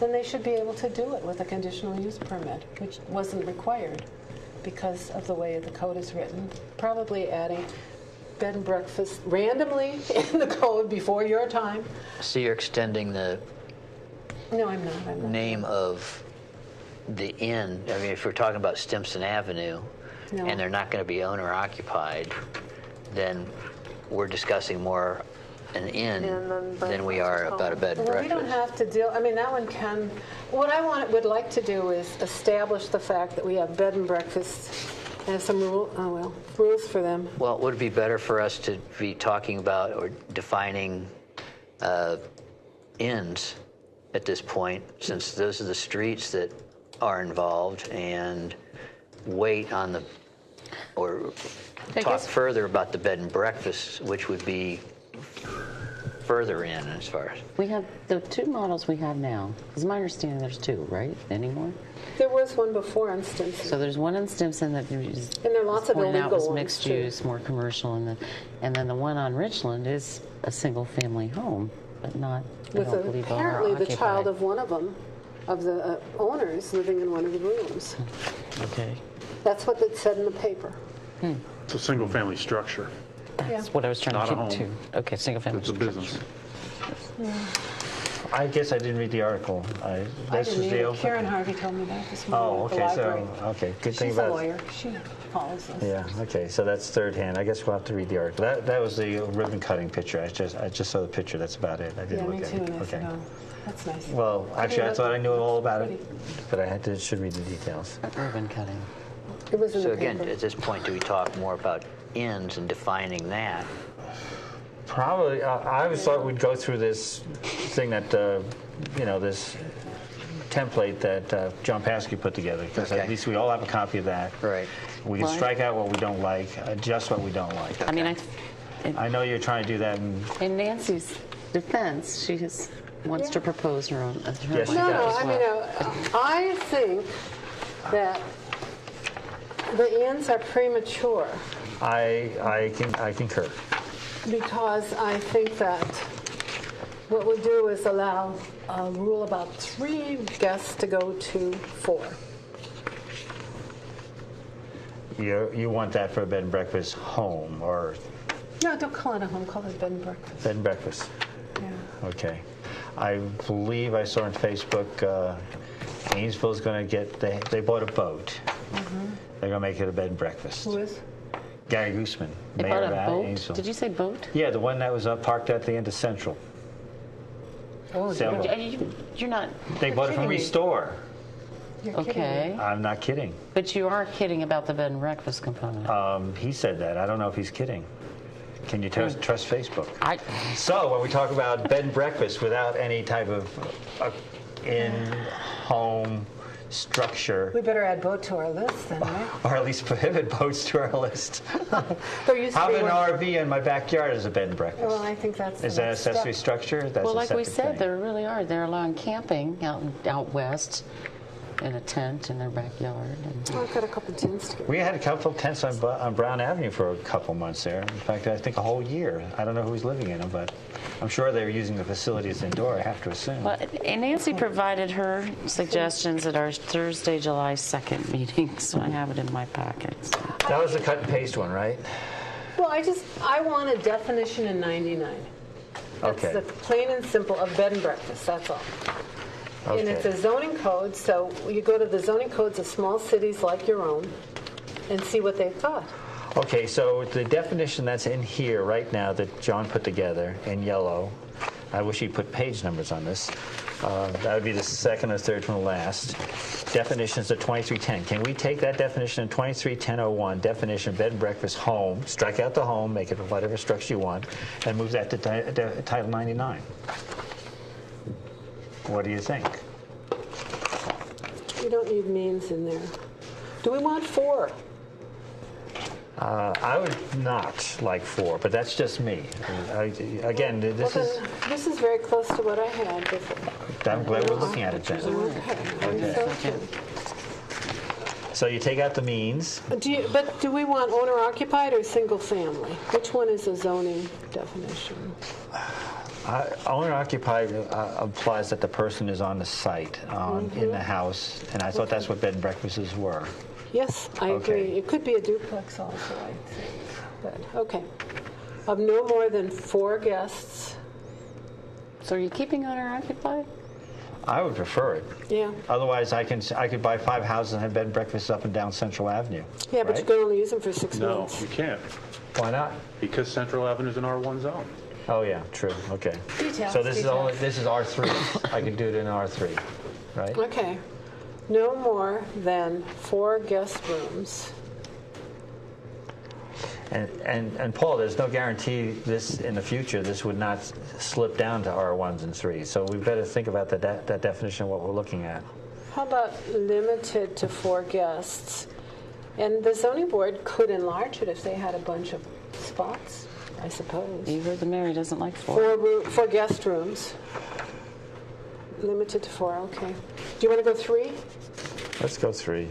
then they should be able to do it with a conditional use permit, which wasn't required because of the way the code is written. Probably adding bed and breakfast randomly in the code before your time. So you're extending the No, I'm not. name of the inn. If we're talking about Stimson Avenue, No. and they're not going to be owner occupied, then we're discussing more an inn than we are about a bed and Well, we don't breakfast. have to deal, that one can, what I would like to do is establish the fact that we have bed and breakfasts and some rules for them. Well, would it be better for us to be talking about or defining inns at this point, since those are the streets that are involved, and wait on the, or I talk guess- further about the bed and breakfast, which would be further in as far as. We have the two models we have now. Is my understanding there's two, right? Anymore? There was one before on Stimson. So there's one in Stimson that is And there are lots of pointed out illegal was ones, mixed too. use, more commercial, and then the one on Richland is a single family home, but not, I With don't believe, apparently the child owner-occupied. of one of them, of the owners, living in one of the rooms. Okay. That's what it said in the paper. It's a single-family structure. That's what I was trying Not to a keep home. to. Okay, single family. It's a business. I guess I didn't read the article. I This didn't was the either. open. Karen Harvey told me that this morning Oh, at the okay. So library. okay, good thing She's a about lawyer. She follows this. Yeah. Okay. So that's third hand. I guess we'll have to read the article. That was the ribbon cutting picture. I just saw the picture. That's about it. I didn't Yeah, look me at too. it. And I Okay. said, oh, that's nice. Well, actually, I Yeah, thought I knew all about it, pretty. but I should read the details. Ribbon cutting. It was in So the again, paper. at this point, do we talk more about inns and defining that? Probably. I always thought we'd go through this thing that this template that John Paskey put together, because Okay. at least we all have a copy of that. Right. We can Right. strike out what we don't like, adjust what we don't like. I mean, I know you're trying to do that. in Nancy's defense, she wants to propose her own. Yes, she No, does. I mean, I think that the inns are premature I concur. because I think that what we do is allow a rule about 3 guests to go to 4. You want that for a bed and breakfast home or No, don't call it a home, call it bed and breakfast. bed and breakfast? Yeah. Okay. I believe I saw on Facebook Ainsville's going to get, they bought a boat. They're going to make it a bed and breakfast. Who is? Gary Gooseman, They mayor bought of a boat? Ainsville. Did you say boat? Yeah, the one that was parked at the end of Central. Oh, Sailboat. You're not. They bought it from kidding me. Restore. you're kidding me. Okay. I'm not kidding. But you are kidding about the bed and breakfast component. He said that. I don't know if he's kidding. Can you trust Facebook? I, So when we talk about bed and breakfast without any type of in-home structure, We better add boat to our list then, right? or at least prohibit boats to our list. There used to How be about an one. RV in my backyard as a bed and breakfast? Well, I think that's the Is that next accessory step. structure? That's well, a like we separate said, thing. there really are. They're allowing camping out west in a tent in their backyard. And Oh, I've got a couple tins to We had a couple of tents on Brown Avenue for a couple months there. In fact, I think a whole year. I don't know who's living in them, but I'm sure they were using the facilities indoor, I have to assume. and Nancy provided her suggestions at our Thursday, July 2nd meeting, so I have it in my packet. That was the cut and paste one, right? Well, I want a definition in 99. That's Okay. the plain and simple of bed and breakfast, that's all. And it's Okay. a zoning code, so you go to the zoning codes of small cities like your own and see what they've got. Okay, so the definition that's in here right now that John put together in yellow, I wish he'd put page numbers on this. That would be the second or third from the last. Definitions of 2310. Can we take that definition in 231001, definition of bed and breakfast home, strike out the home, make it whatever structure you want, and move that to Title 99? What do you think? You don't need means in there. Do we want 4? I would not like 4, but that's just me. Again, this Well, is. then, this is very close to what I had before. I'm glad we're looking at it then. Okay. So you take out the means. But do we want owner occupied or single family? Which one is a zoning definition? Owner occupied implies that the person is on the site, in the house, and I thought that's what bed and breakfasts were. Yes, I Okay. agree. It could be a duplex also, I think. But, okay. Of no more than 4 guests. So are you keeping owner occupied? I would prefer it. Yeah. Otherwise, I could buy 5 houses and have bed and breakfasts up and down Central Avenue. Yeah, but right? you can only use them for 6 No, months. you can't, Why not? because Central Avenue is an R1 zone. Oh yeah, true. Okay. Details, So this details. is R3. I can do it in R3, right? Okay. No more than 4 guest rooms. And Paul, there's no guarantee this in the future. This would not slip down to R1s and 3s. So we better think about that definition of what we're looking at. How about limited to 4 guests? And the zoning board could enlarge it if they had a bunch of spots, I suppose. You heard the mayor, he doesn't like 4. 4 guest rooms. Limited to 4, okay. Do you want to go 3? Let's go 3.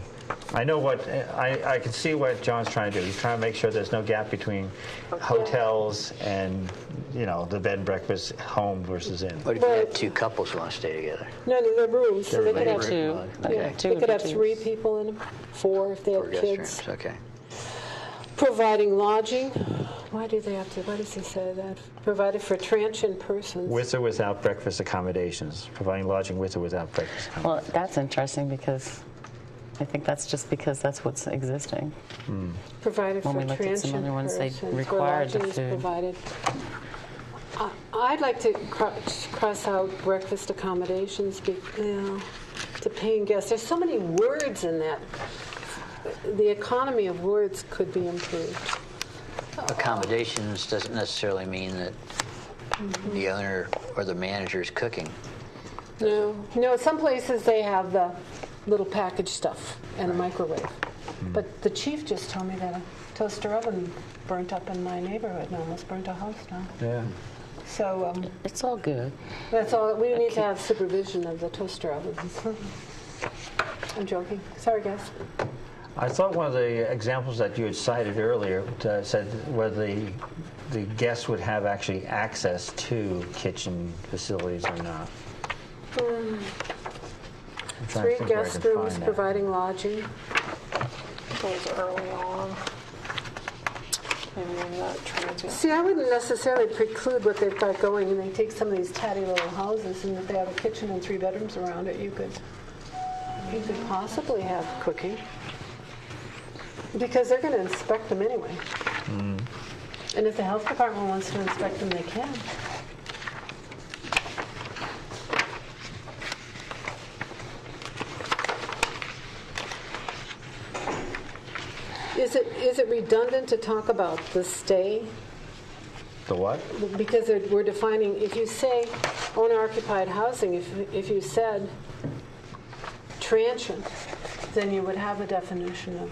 I know what I can see what John's trying to do. He's trying to make sure there's no gap between hotels and the bed and breakfast home versus inn. What if you had 2 couples who want to stay together? No, they're rooms, so they could have 2. Okay. Two They would could be have 2s. 3 people in them, 4 if they Or have guest kids. rooms, okay. Providing lodging, Why do they have to? Why does he say that? Provided for transient persons. With or without breakfast accommodations, providing lodging with or without breakfast accommodations. Well, that's interesting because I think that's just because that's what's existing. Provided When for we looked at some transient other ones, they persons, required the where lodging is food. provided. I'd like to cross out breakfast accommodations to paying guests. There's so many words in that. The economy of words could be improved. Accommodations doesn't necessarily mean that the owner or the manager is cooking. No. Some places they have the little packaged stuff and a microwave. But the chief just told me that a toaster oven burnt up in my neighborhood and almost burnt a house down. Yeah. So It's all good. that's all. We need to have supervision of the toaster ovens. I'm joking. Sorry, guys. I thought one of the examples that you had cited earlier said whether the guests would have actually access to kitchen facilities or not. I'm trying to 3 think where I guest can rooms find that. providing lodging. Those early on. Maybe in that transient. See, I wouldn't necessarily preclude what they've got going, and they take some of these tatty little houses, and if they have a kitchen and 3 bedrooms around it, you could possibly have cooking. Because they're going to inspect them anyway. And if the health department wants to inspect them, they can. Is it redundant to talk about the stay? The what? Because we're defining, if you say owner-occupied housing, if you said transient, then you would have a definition of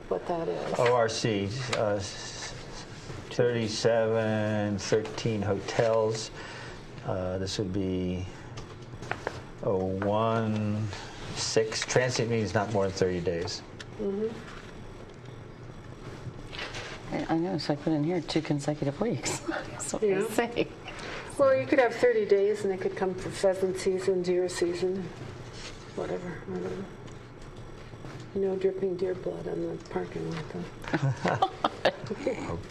what that is. ORC, 3713 hotels. This would be 016. Transient means not more than 30 days. I know, so I put in here 2 consecutive weeks. That's what I say. Well, you could have 30 days, and it could come for pheasant season, deer season, whatever. I don't know. No dripping deer blood on the parking lot, though.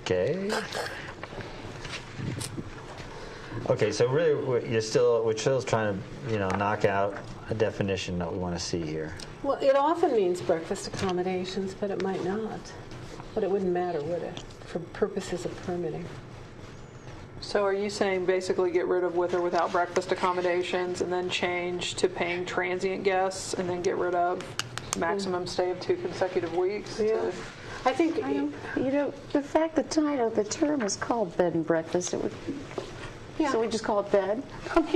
Okay. Okay, so really, we're still trying to, knock out a definition that we want to see here. Well, it often means breakfast accommodations, but it might not. But it wouldn't matter, would it, for purposes of permitting? So are you saying basically get rid of with or without breakfast accommodations and then change to paying transient guests and then get rid of maximum stay of 2 consecutive weeks? Yeah. I think, The fact the title, the term is called bed and breakfast, so we just call it bed?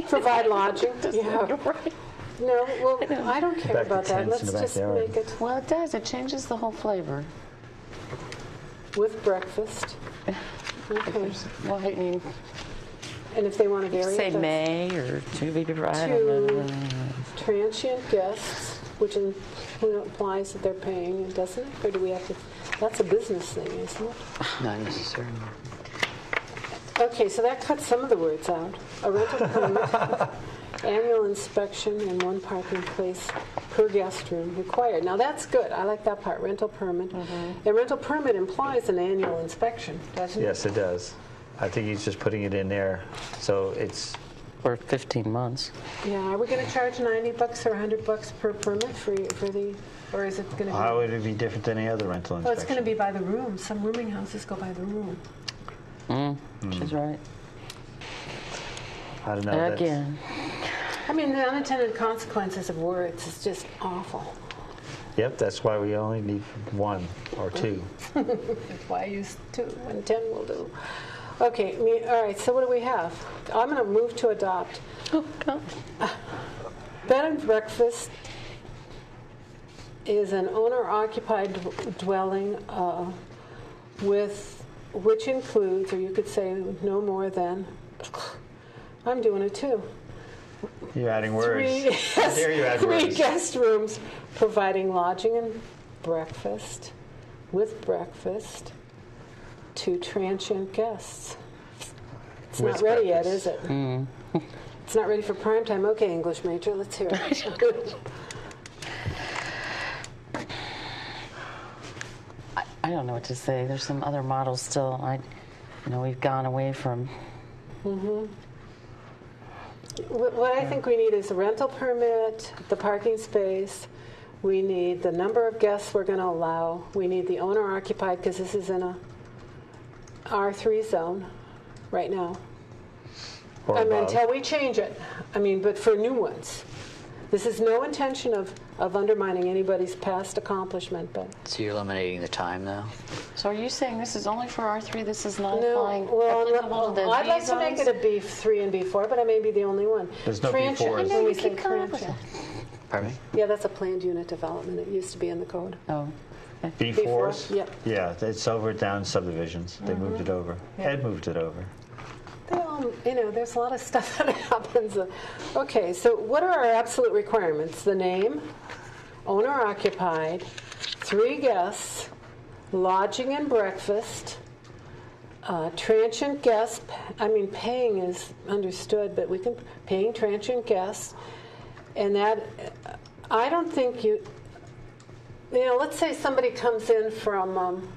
provide lodging. Yeah. Right. No, well, I don't care Back to about that. tents in Let's the just backyard. make it Well, it does. It changes the whole flavor. with breakfast. Okay. Well, I mean, And if they want to vary say it, that's may or to be provided. I don't know. transient guests, which implies that they're paying, doesn't it? Or do we have to? That's a business thing, isn't it? Not necessarily. Okay, so that cuts some of the words out. A rental permit, annual inspection, and 1 parking place per guest room required. Now that's good. I like that part. Rental permit. A rental permit implies an annual inspection, doesn't it? Yes, it does. I think he's just putting it in there, so it's For 15 months. Yeah. Are we going to charge $90 or $100 per permit for the, or is it going to be? how would it be different than any other rental Well, inspection? it's going to be by the room. Some rooming houses go by the room. She's right. I don't know. that's- Again. I mean, the unintended consequences of words is just awful. Yep, that's why we only need 1 or 2. That's why I use 2 and 10 will do. Okay, all right, so what do we have? I'm going to move to adopt. Oh, God. Bed and breakfast is an owner-occupied dwelling which includes, or you could say no more than, I'm doing it too. You're adding words. 3, How dare you add 3 words? guest rooms providing lodging and breakfast with breakfast to transient guests. It's With not ready yet, is breakfast. it? It's not ready for prime time. Okay, English major, let's hear it. I don't know what to say. There's some other models still. We've gone away from. What I think we need is a rental permit, the parking space. We need the number of guests we're going to allow. We need the owner occupied, because this is in a R3 zone right now. Or above. Until we change it. But for new ones. This is no intention of undermining anybody's past accomplishment, but... So you're eliminating the time now? So are you saying this is only for R3? This is not No, applying applicable to the I'd like B to make zones? it a B3 and B4, but I may be the only one. There's no Transient, B4s. when we You say keep coming up with transient. Pardon me? Yeah, that's a planned unit development. It used to be in the code. Oh, B4s? Yep. Yeah, it's over down subdivisions. They moved it over. Ed moved it over. They all, there's a lot of stuff that happens. Okay, so what are our absolute requirements? The name, owner occupied, 3 guests, lodging and breakfast, transient guests. Paying is understood, but we can paying transient guests, and that I don't think let's say somebody comes in from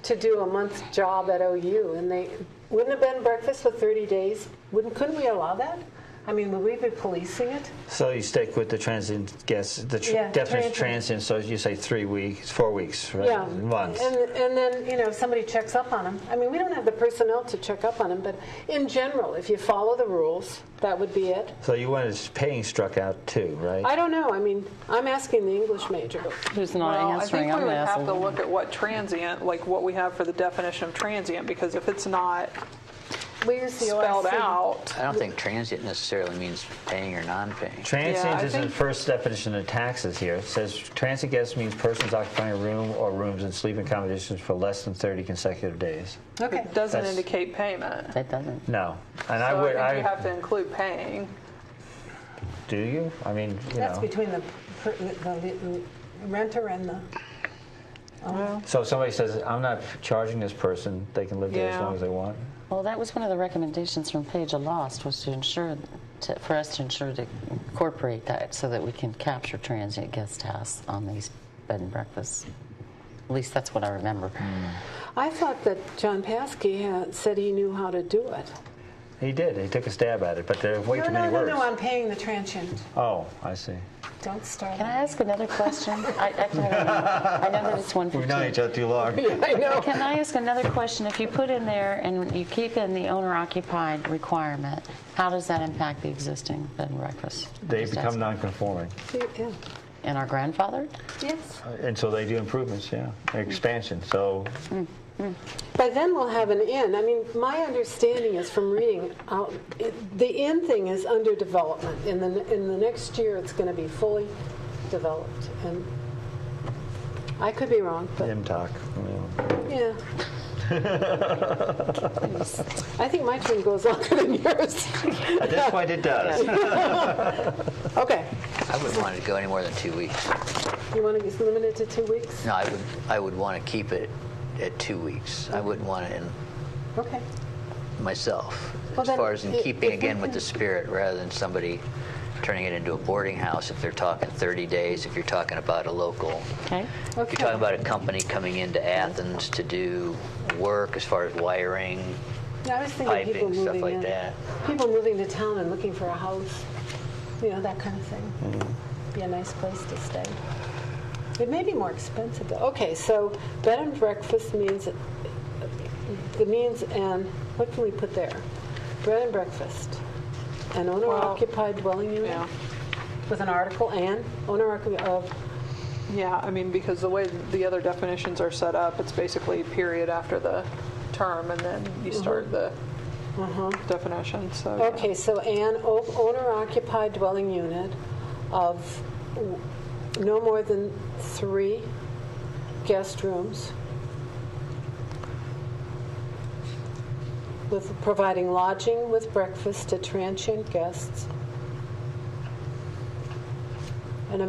to do a month's job at OU, and they wouldn't have bed and breakfast for 30 days. Couldn't we allow that? Would we be policing it? So you stick with the transient guests, the definition of transient, so you say 3 weeks, 4 weeks, right? Yeah. Months. And then, if somebody checks up on them. We don't have the personnel to check up on them, but in general, if you follow the rules, that would be it. So you wanted paying struck out too, right? I don't know. I'm asking the English major. who's not Well, I answering? think we I'm would have asking. to look at what transient, like what we have for the definition of transient, because if it's not We use the spelled OSC. out, I don't think transient necessarily means paying or non-paying. Transient Yeah, I is in the think- first definition of taxes here. It says transient guest means persons occupying a room or rooms and sleeping accommodations for less than 30 consecutive days. Okay. it doesn't That's- indicate payment. It doesn't. No. And So I would, I think you have to include paying. do you? That's between the renter and the... So if somebody says, I'm not charging this person, they can live there as Yeah. long as they want? Well, that was one of the recommendations from Page of Lost, was for us to ensure to incorporate that so that we can capture transient guest house on these bed and breakfasts. At least that's what I remember. I thought that John Paskey said he knew how to do it. He did. He took a stab at it, but there are way too many words. No, I'm paying the transient. Oh, I see. Don't start. Can I ask another question? I know that it's 1:15. We've known each other too long. I know. Can I ask another question? If you put in there and you keep in the owner-occupied requirement, how does that impact the existing bed and breakfast? They Just become asking. non-conforming. Yeah. And our grandfather? Yes. And so they do improvements, expansion. So By then we'll have an inn. My understanding is from reading out, the inn thing is under development. In the next year, it's going to be fully developed. And I could be wrong, but MTOC. yeah. I think my term goes longer than yours. At this point, it does. Okay. I wouldn't want it to go any more than 2 weeks. You want to limit it to 2 weeks? No, I would want to keep it at 2 weeks. I wouldn't want it in Okay. myself. Well, As then, far as in if keeping we again with can- the spirit rather than somebody turning it into a boarding house if they're talking 30 days, if you're talking about a local. Okay. If you're talking about a company coming into Athens to do work as far as wiring, Yeah, I was thinking people piping, moving stuff like in. that. People moving to town and looking for a house. That kind of thing. Be a nice place to stay. It may be more expensive though. Okay, so bed and breakfast means, and what can we put there? Bed and breakfast. An owner-occupied dwelling unit? Yeah. With an article, and owner-occupied of, Yeah, because the way the other definitions are set up, it's basically period after the term, and then you start the definition. So yeah. okay, so an owner-occupied dwelling unit of no more than 3 guest rooms with providing lodging with breakfast to transient guests. And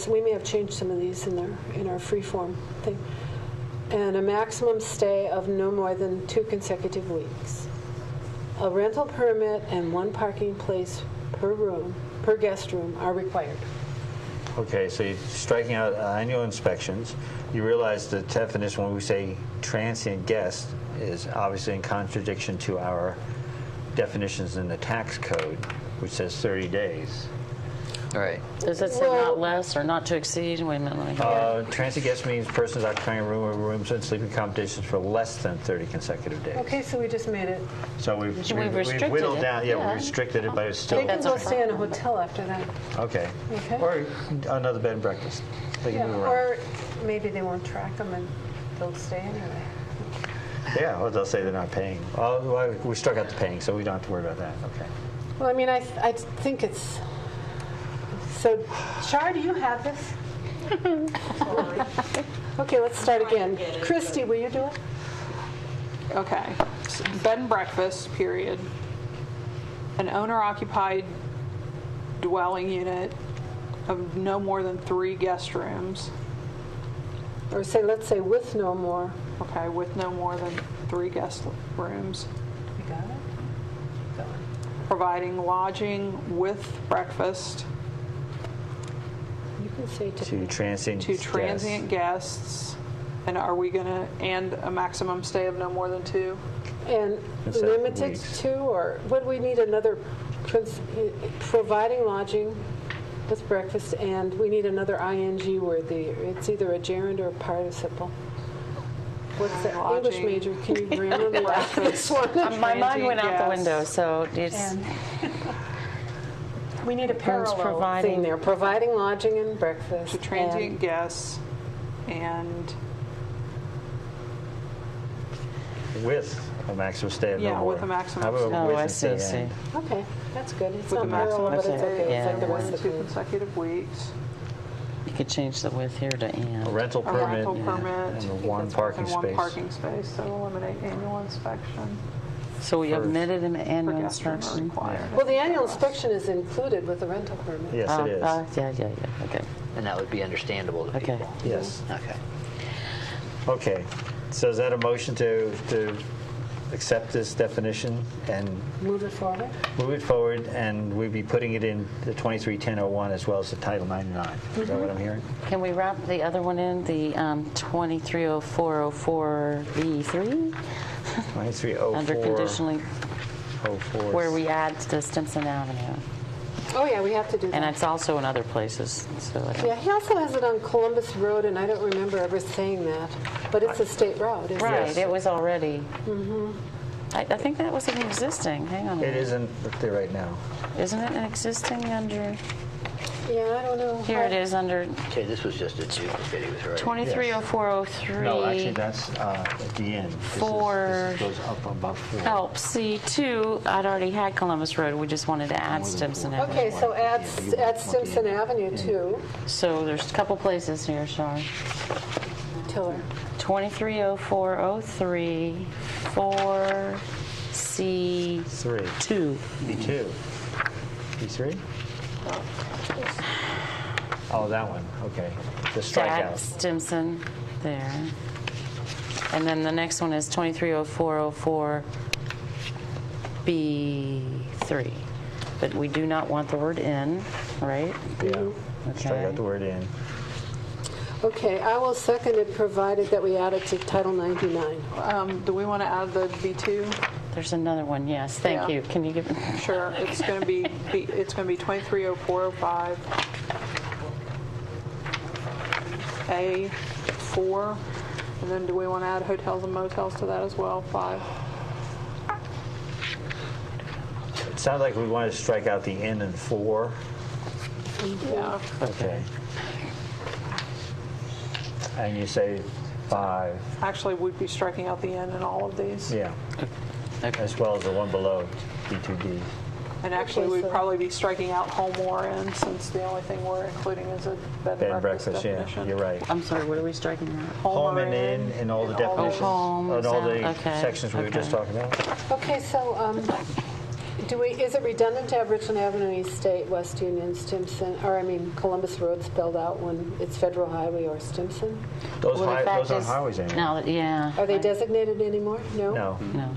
we may have changed some of these in our freeform thing. And a maximum stay of no more than 2 consecutive weeks. A rental permit and 1 parking place per guest room are required. Okay, so you're striking out annual inspections. You realize the definition when we say transient guest is obviously in contradiction to our definitions in the tax code, which says 30 days. All right. Does it say not less or not to exceed? Wait a minute, let me go. Transient guest means persons occupying a room or rooms and sleeping accommodations for less than 30 consecutive days. Okay, so we just made it. So we've restricted whittled it. down. Yeah, Yeah. we restricted it, but it's still They can That's go okay. stay in a hotel after that. okay. Okay. Or another bed and breakfast. They can Yeah, move around. or maybe they won't track them and they'll stay anyway. Yeah, well, they'll say they're not paying. Well, we struck out the paying, so we don't have to worry about that. Okay. Well, I mean, I think it's... So, Char, do you have this? Okay, let's start again. Christy, will you do it? Okay. Bed and breakfast, period. An owner-occupied dwelling unit of no more than 3 guest rooms. Or say, let's say with no more. Okay, with no more than 3 guest rooms. You got it? Go on. Providing lodging with breakfast You can say To transient to transient guests. And are we going to, and a maximum stay of no more than 2? And Instead of limited weeks. to, or would we need another, providing lodging with breakfast, and we need another ing word. It's either a gerund or a participle. What's the English Lodging. major? Can you grammar me this one? My mind went out the guests. window, so it's... And we need a parallel providing- thing there. Providing lodging and breakfast. To transient guests and, with a maximum stay of no Yeah, more. with a maximum How about stay. Oh, with I instead see, of I see. and? Okay, that's good. It's with a not parallel, maximum but it's Okay, okay. yeah. It's like the more rest than of 2 the consecutive weeks. You could change the with here to A and. rental A permit rental permit. and a one parking and one space. parking space, so eliminate annual inspection. So we omitted an For annual guest room are inspection? required. Well, the annual inspection is included with the rental permit. Yes, it is. Yeah, okay. And that would be understandable to Okay. people. Yes. Okay. Okay. So is that a motion to accept this definition and Move it forward. move it forward, and we'd be putting it in the 231001 as well as the Title 99? Is that what I'm hearing? Can we wrap the other one in, the 230404B3? 2304. Under conditionally, 04. where we add to Stimson Avenue. Oh, yeah, we have to do that. And it's also in other places, so I don't... Yeah, he also has it on Columbus Road, and I don't remember ever saying that. But it's a state road, isn't Right, it? it was already... I think that was an existing, hang on a It minute. isn't there right now. Isn't it an existing under, Yeah, I don't know. here it is, under Okay, this was just a duplicate. He was right. 230403. No, actually, that's at the end. For- This goes up above 4. Help, C2, I'd already had Columbus Road, we just wanted to add Stimson Avenue. Okay, so add Stimson Avenue too, So there's a couple places here, sorry. Tiller. 230403, 4C2. 3. B2. B3? Oh, that one. Okay. The Add strikeout. Stimson there. And then the next one is 230404B3. But we do not want the word in, right? Yeah. Strike Okay. out the word in. Okay, I will second it, provided that we add it to Title 99. Do we want to add the B2? There's another one, yes. Thank Yeah. you. Can you give me? Sure, it's going to be 230405 A4, and then do we want to add hotels and motels to that as well? 5. It sounds like we want to strike out the in and 4. Yeah. Okay. And you say 5. Actually, we'd be striking out the N in all of these. Yeah. As well as the one below, B2D. And actually, Okay, we'd so- probably be striking out home or in, since the only thing we're including is a bed Bed and and breakfast breakfast, yeah. definition. You're right. I'm sorry, what are we striking out? Home or and in and all the and all definitions. home, And all the okay, sections we were just okay. talking about. Okay, so is it redundant to have Richland Avenue, East State, West Union, Stimson, or Columbus Road spelled out when it's Federal Highway or Stimson? Those Well, the fact aren't is- highways anymore. No, yeah. Are they designated anymore? No? No. No.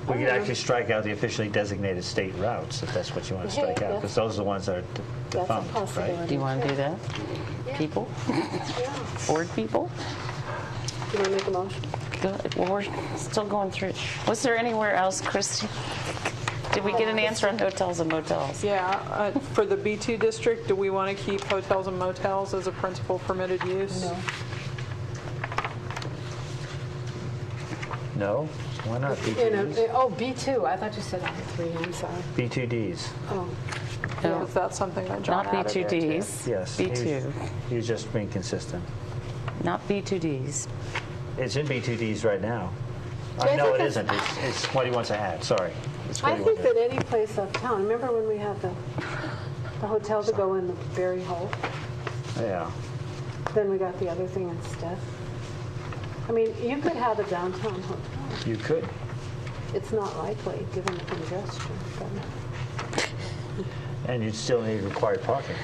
We could actually strike out the officially designated state routes if that's what you want to Hey, strike out, that's- because those are the ones that are That's a defunct, right? possibility. Do you want to do that? people, Yeah. board people. You want to make a motion? Good. Well, we're still going through. Was there anywhere else, Christy? Did we get an answer on hotels and motels? Yeah, for the B2 district, do we want to keep hotels and motels as a principal permitted use? No. No? Why not B2. I thought you said B3. I'm sorry. B2Ds. Oh. Yeah, is that something that John Not added there, too? B2Ds. Yes. B2. He was just being consistent. Not B2Ds. It's in B2Ds right now. Yeah, I No, think it that's- isn't. It's what he wants to add. Sorry. It's what I he think wants to that any place uptown, remember when we had the hotel to go in the Berry Hole? add. Yeah. Then we got the other thing instead. I mean, you could have a downtown hotel. You could. It's not likely, given the congestion. But And you'd still need required parking.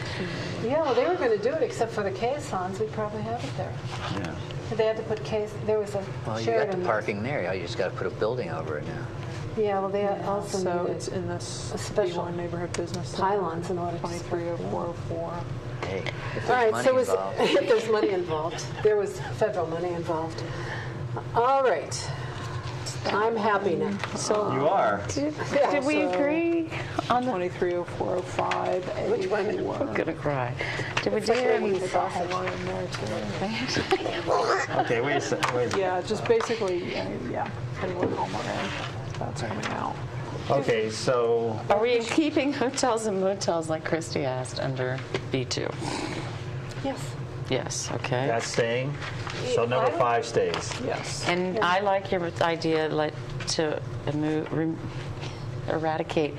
yeah, well, they were going to do it except for the caissons. We'd probably have it there. Yeah. They had to put there was a Well, you got Sheraton the there. parking there. You just got to put a building over it now. Yeah, well, they also So needed it's in this a special B1 neighborhood business. pylons in order to 230404. Hey, if All there's right, so money involved. if there's money involved, there was federal money involved. All right, I'm happy now. You are. Did we agree on the? 230405. Which one? I'm gonna cry. Did we do like any? we saw Got the line in there too. Okay, wait a second. Yeah, just basically, yeah, anyone homeowner in, that's coming out. Okay, so Are we keeping hotels and motels like Christy asked under B2? Yes. Yes. Okay. that's staying. So number 5 stays. Yes. And I like your idea to eradicate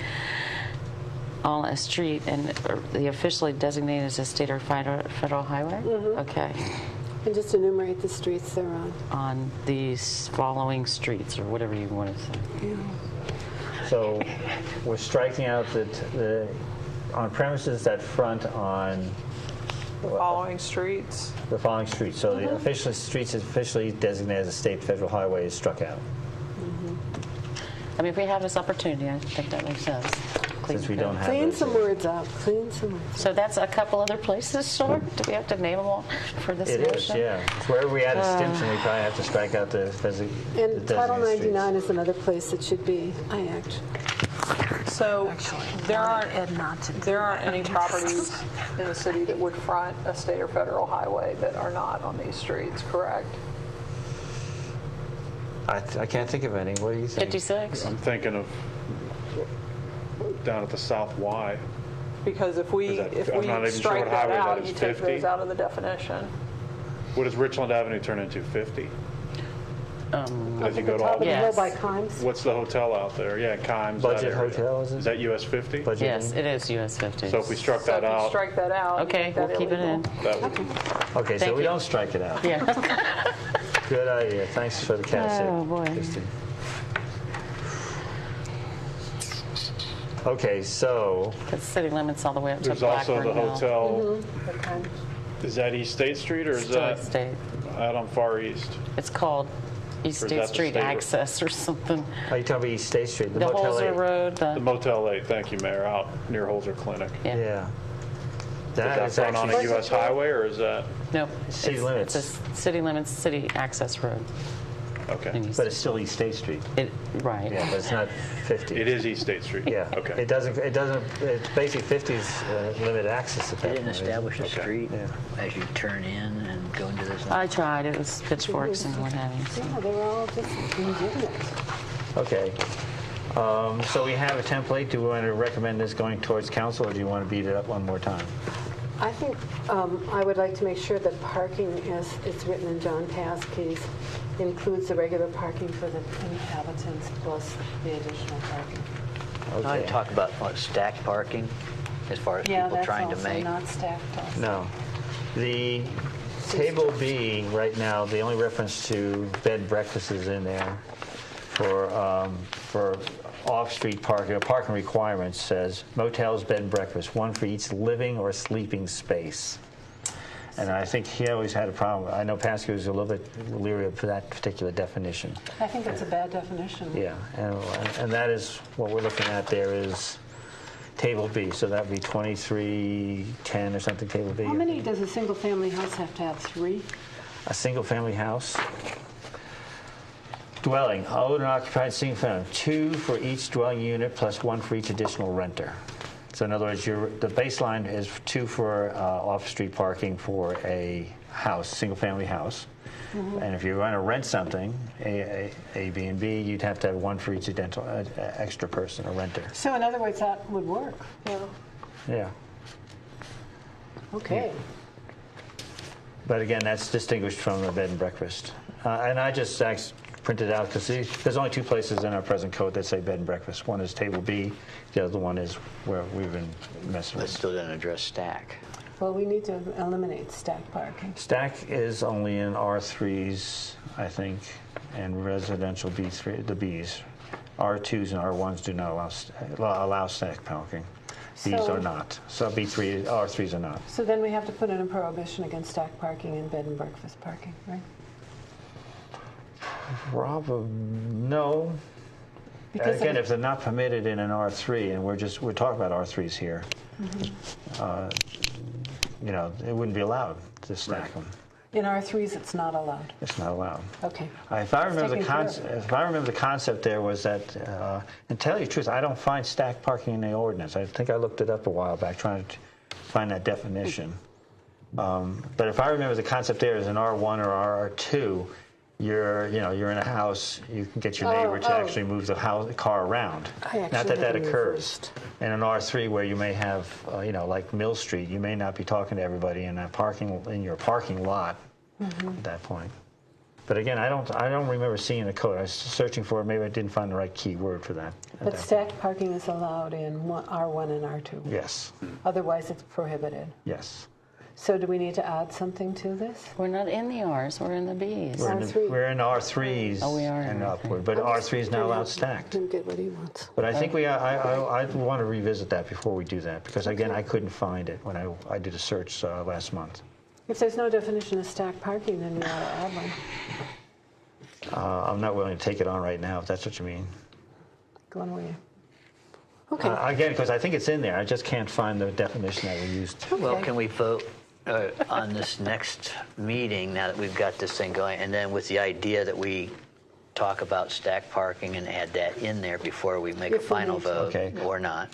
on a street and the officially designated as a state or federal highway. Okay. And just enumerate the streets they're on. On these following streets or whatever you want to say. So we're striking out the on premises that front on Following streets. the following streets. So the official streets is officially designated as a state federal highway is struck out. I mean, if we have this opportunity, I think that makes sense. Since we don't have Clean those some here. words up. Clean some words. So that's a couple other places, Short? Do we have to name them all for this It motion? is, yeah. It's wherever we add a Stimson, we probably have to strike out the And Title designated 99 is another place that should be. So there aren't any properties in the city that would front a state or federal highway that are not on these streets, correct? I can't think of any. What do you think? 56? I'm thinking of down at the South Y. Because if we I'm not even sure strike what that highway that out, is, you take 50? those out of the definition. What does Richland Avenue turn into? 50? As you go to Top all, of the hill Yes. by Kimes. what's the hotel out there? Yeah, Kimes. that Budget area. hotel, is it? Is that US 50? Budget Yes, it is US 50. So if we struck So that if you out, strike that out, you Okay, make that we'll keep it in. illegal. that would, Okay, so Thank we you. don't strike it out. Yeah. Good idea. Thanks for the catch. Oh, boy. Christy. Okay, so It's city limits all the way up to there's also Blackburn the Hill. hotel. The Kimes. Is that East State Street or is Still that State. out on Far East? It's called East Or is State that the Street state road? Access or something. are you talking about East State Street? The Motel Holzer 8? Road, The Motel 8, thank you, Mayor, out near Holzer Clinic. yeah. Yeah. Is That that is front on a actually US highway or is that, No, City limits. It's a city limits, city access road. okay. in East- but it's still East State Street. Right. Yeah, but it's not 50. It is East State Street? Yeah. Okay. It doesn't, it's basically 50's limited access at They that didn't point. establish a Okay. street Yeah. as you turn in and go into this. I tried. It was pitchforks and what have you. So. Yeah, they were all just indignant. Okay. So we have a template. Do we want to recommend this going towards council, or do you want to beat it up one more time? I think I would like to make sure that parking, as it's written in John Paskey's, includes the regular parking for the inhabitants plus the additional parking. I Okay. talk about stacked parking as far as Yeah, people that's trying to also make. not stacked also. No. The table B right now, the only reference to bed and breakfast is in there for off-street parking. Parking requirements says motels, bed and breakfast, one for each living or sleeping space. And I think he always had a problem. I know Pascal was a little bit leery of that particular definition. I think that's a bad definition. Yeah, and that is what we're looking at there is Table B, so that would be 2310 or something, Table B. How many does a single-family house have to have? 3? A single-family house. Dwelling, owned and occupied single family, 2 for each dwelling unit plus 1 for each additional renter. So in other words, the baseline is 2 for off-street parking for a house, single-family house. And if you're going to rent something, a B and B, you'd have to have 1 for each extra person, a renter. So in other words, that would work. Yeah. Okay. But again, that's distinguished from a bed and breakfast. And I just printed out because there's only 2 places in our present code that say bed and breakfast. One is Table B, the other one is where we've been messing But with. still didn't address stack. Well, we need to eliminate stack parking. Stack is only in R3s, I think, and residential B3, the Bs. R2s and R1s do not allow stack parking. Bs So- are not. So B3, R3s are not. So then we have to put in a prohibition against stack parking and bed and breakfast parking, right? Probably no. Because Again, of- if they're not permitted in an R3, and we're talking about R3s here, it wouldn't be allowed to stack them. in R3s, it's not allowed. It's not allowed. Okay. If I remember taken care of. if I remember the concept there was that, and tell you the truth, I don't find stacked parking in the ordinance. I think I looked it up a while back trying to find that definition. But if I remember the concept there is an R1 or R2, you're in a house, you can get your neighbor to actually move the car around. I actually Not that had them occurs. reversed. In an R3 where you may have, like Mill Street, you may not be talking to everybody in your parking lot at that point. But again, I don't remember seeing the code. I was searching for it. Maybe I didn't find the right key word for that. But stacked parking is allowed in R1 and R2. Yes. Otherwise, it's prohibited. Yes. So do we need to add something to this? We're not in the R's, we're in the B's. R3. We're in R3s Oh, we are, and okay. upward, but R3 is now allowed stacked. Didn't get what he wants. But I think I want to revisit that before we do that because again, I couldn't find it when I did a search last month. If there's no definition of stacked parking, then you ought to add one. I'm not willing to take it on right now, if that's what you mean. Go on, will you? Okay. Again, because I think it's in there. I just can't find the definition that we used. Well, Okay. can we vote on this next meeting now that we've got this thing going, and then with the idea that we talk about stack parking and add that in there before we make a If we final need to. vote, Okay. or not?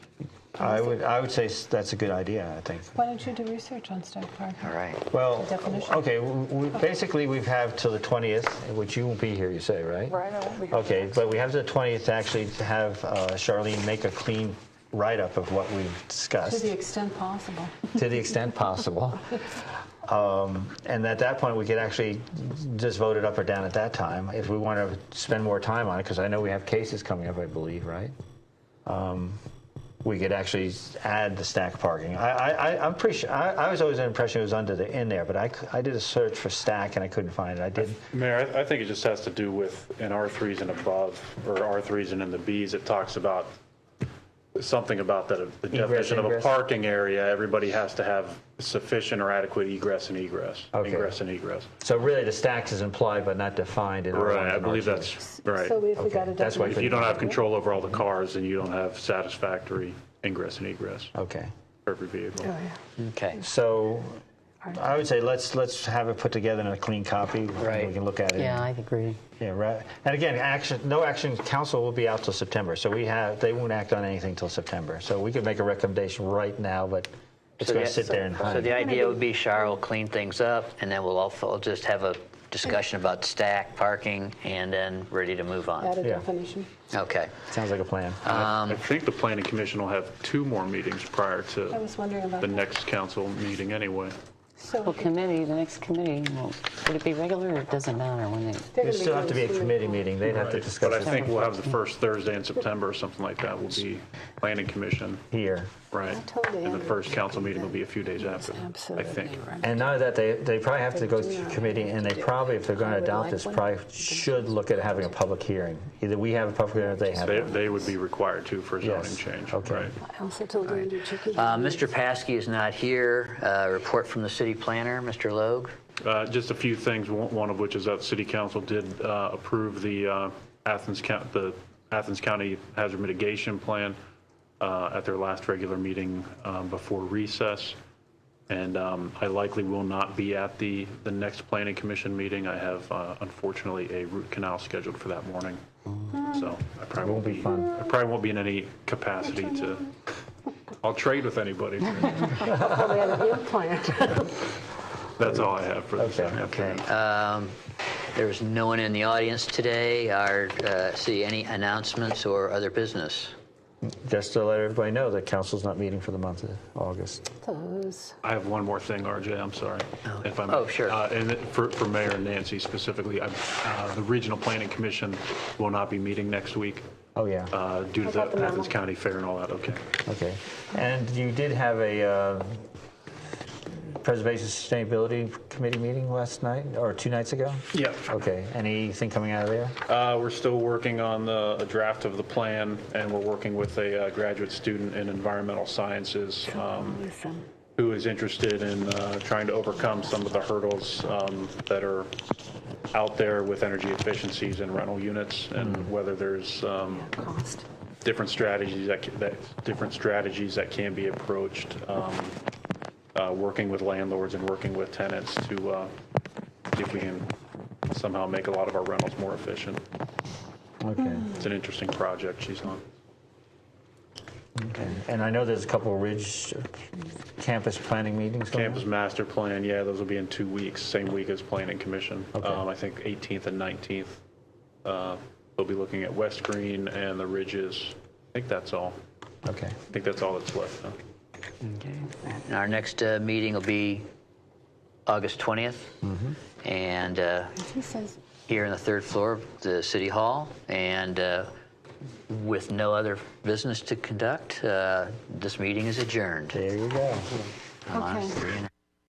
I would say that's a good idea, I think. Why don't you do research on stacked parking? All right. Well, The definition. okay, basically we have till the 20th, which you won't be here, you say, right? Right, I won't be here. Okay, but we have to the 20th to actually have Charlene make a clean write-up of what we've To discussed. the extent possible. To the extent possible. And at that point, we could actually just vote it up or down at that time if we want to spend more time on it, because I know we have cases coming up, I believe, right? We could actually add the stack parking. I'm pretty sure. I was always under the impression it was in there, but I did a search for stack and I couldn't find it. I did. Mayor, I think it just has to do with in R3s and above, or R3s and in the Bs, it talks about something about that the definition of a ingress. parking area, everybody has to have sufficient or adequate egress and egress. Okay. Ingress and egress. So really, the stacks is implied but not defined in Right, R1s I and believe R2s. that's right. So if we got a Okay, that's why If definition. you don't have control over all the cars, then you don't have satisfactory ingress and egress Okay. for every vehicle. Oh, yeah. Okay. So I would say let's have it put together in a clean copy. Right. We can look at it. Yeah, I agree. Yeah, right. And again, no action. Council will be out till September, so they won't act on anything till September. So we could make a recommendation right now, but it's going to sit there and So hide. the idea would be Char will clean things up, and then we'll also just have a discussion about stack parking, and then ready to move on. Add a Yeah. definition. Okay. Sounds like a plan. I think the planning commission will have 2 more meetings prior I to was wondering about the that. next council meeting anyway. So Well, the next committee, would it be regular or it doesn't matter when they? they're There gonna still have to be a doing committee swimming meeting. They'd have to discuss But I it think we'll have the first Thursday in September or something like that will be planning commission, here. right? I totally And the first understand council meeting will be a few days after, I Absolutely think. right. And now that they probably have to go through committee, and they probably, if they're going to adopt this, probably should look at having a public hearing. Either we have a public hearing or they have one. They would be required to for zoning Yes. change, Okay. right? I also told Andrew Chicky. Mr. Paskey is not here. Report from the city planner, Mr. Logue. Just a few things, one of which is that City Council did approve the Athens County Hazard Mitigation Plan. at their last regular meeting before recess. And I likely will not be at the next Planning Commission meeting. I have, unfortunately, a root canal scheduled for that morning. So I probably won't be fun. I probably won't be in any capacity to. I'll trade with anybody. Probably have an implant. That's all I have for this. Okay. There's no one in the audience today. See any announcements or other business? Just to let everybody know that council's not meeting for the month of August. Those. I have one more thing, RJ. I'm sorry. If I may. Oh, sure. And for Mayor and Nancy specifically, the Regional Planning Commission will not be meeting next week Oh, yeah. due to got the the memo. Athens County Fair and all that. Okay. Okay. And you did have a Preservation Sustainability Committee meeting last night, or 2 nights ago? Yeah. Okay. Anything coming out of there? We're still working on a draft of the plan, and we're working with a graduate student in environmental sciences Awesome. who is interested in trying to overcome some of the hurdles that are out there with energy efficiencies in rental units, and whether there's Cost. different strategies that can be approached, working with landlords and working with tenants to see if we can somehow make a lot of our rentals more efficient. Okay. It's an interesting project she's on. Okay. And I know there's a couple of Ridge campus planning meetings going Campus master plan, yeah, those will be in 2 weeks, same week as Planning Commission. Okay. I think 18th and 19th. They'll be looking at West Green and the Ridges. I think that's all. on. Okay. I think that's all that's left. Huh? Okay. And our next meeting will be August 20th, and He says. here on the 3rd floor of the City Hall, and with no other business to conduct, this meeting is adjourned. There you go. I'm on Okay. 3 and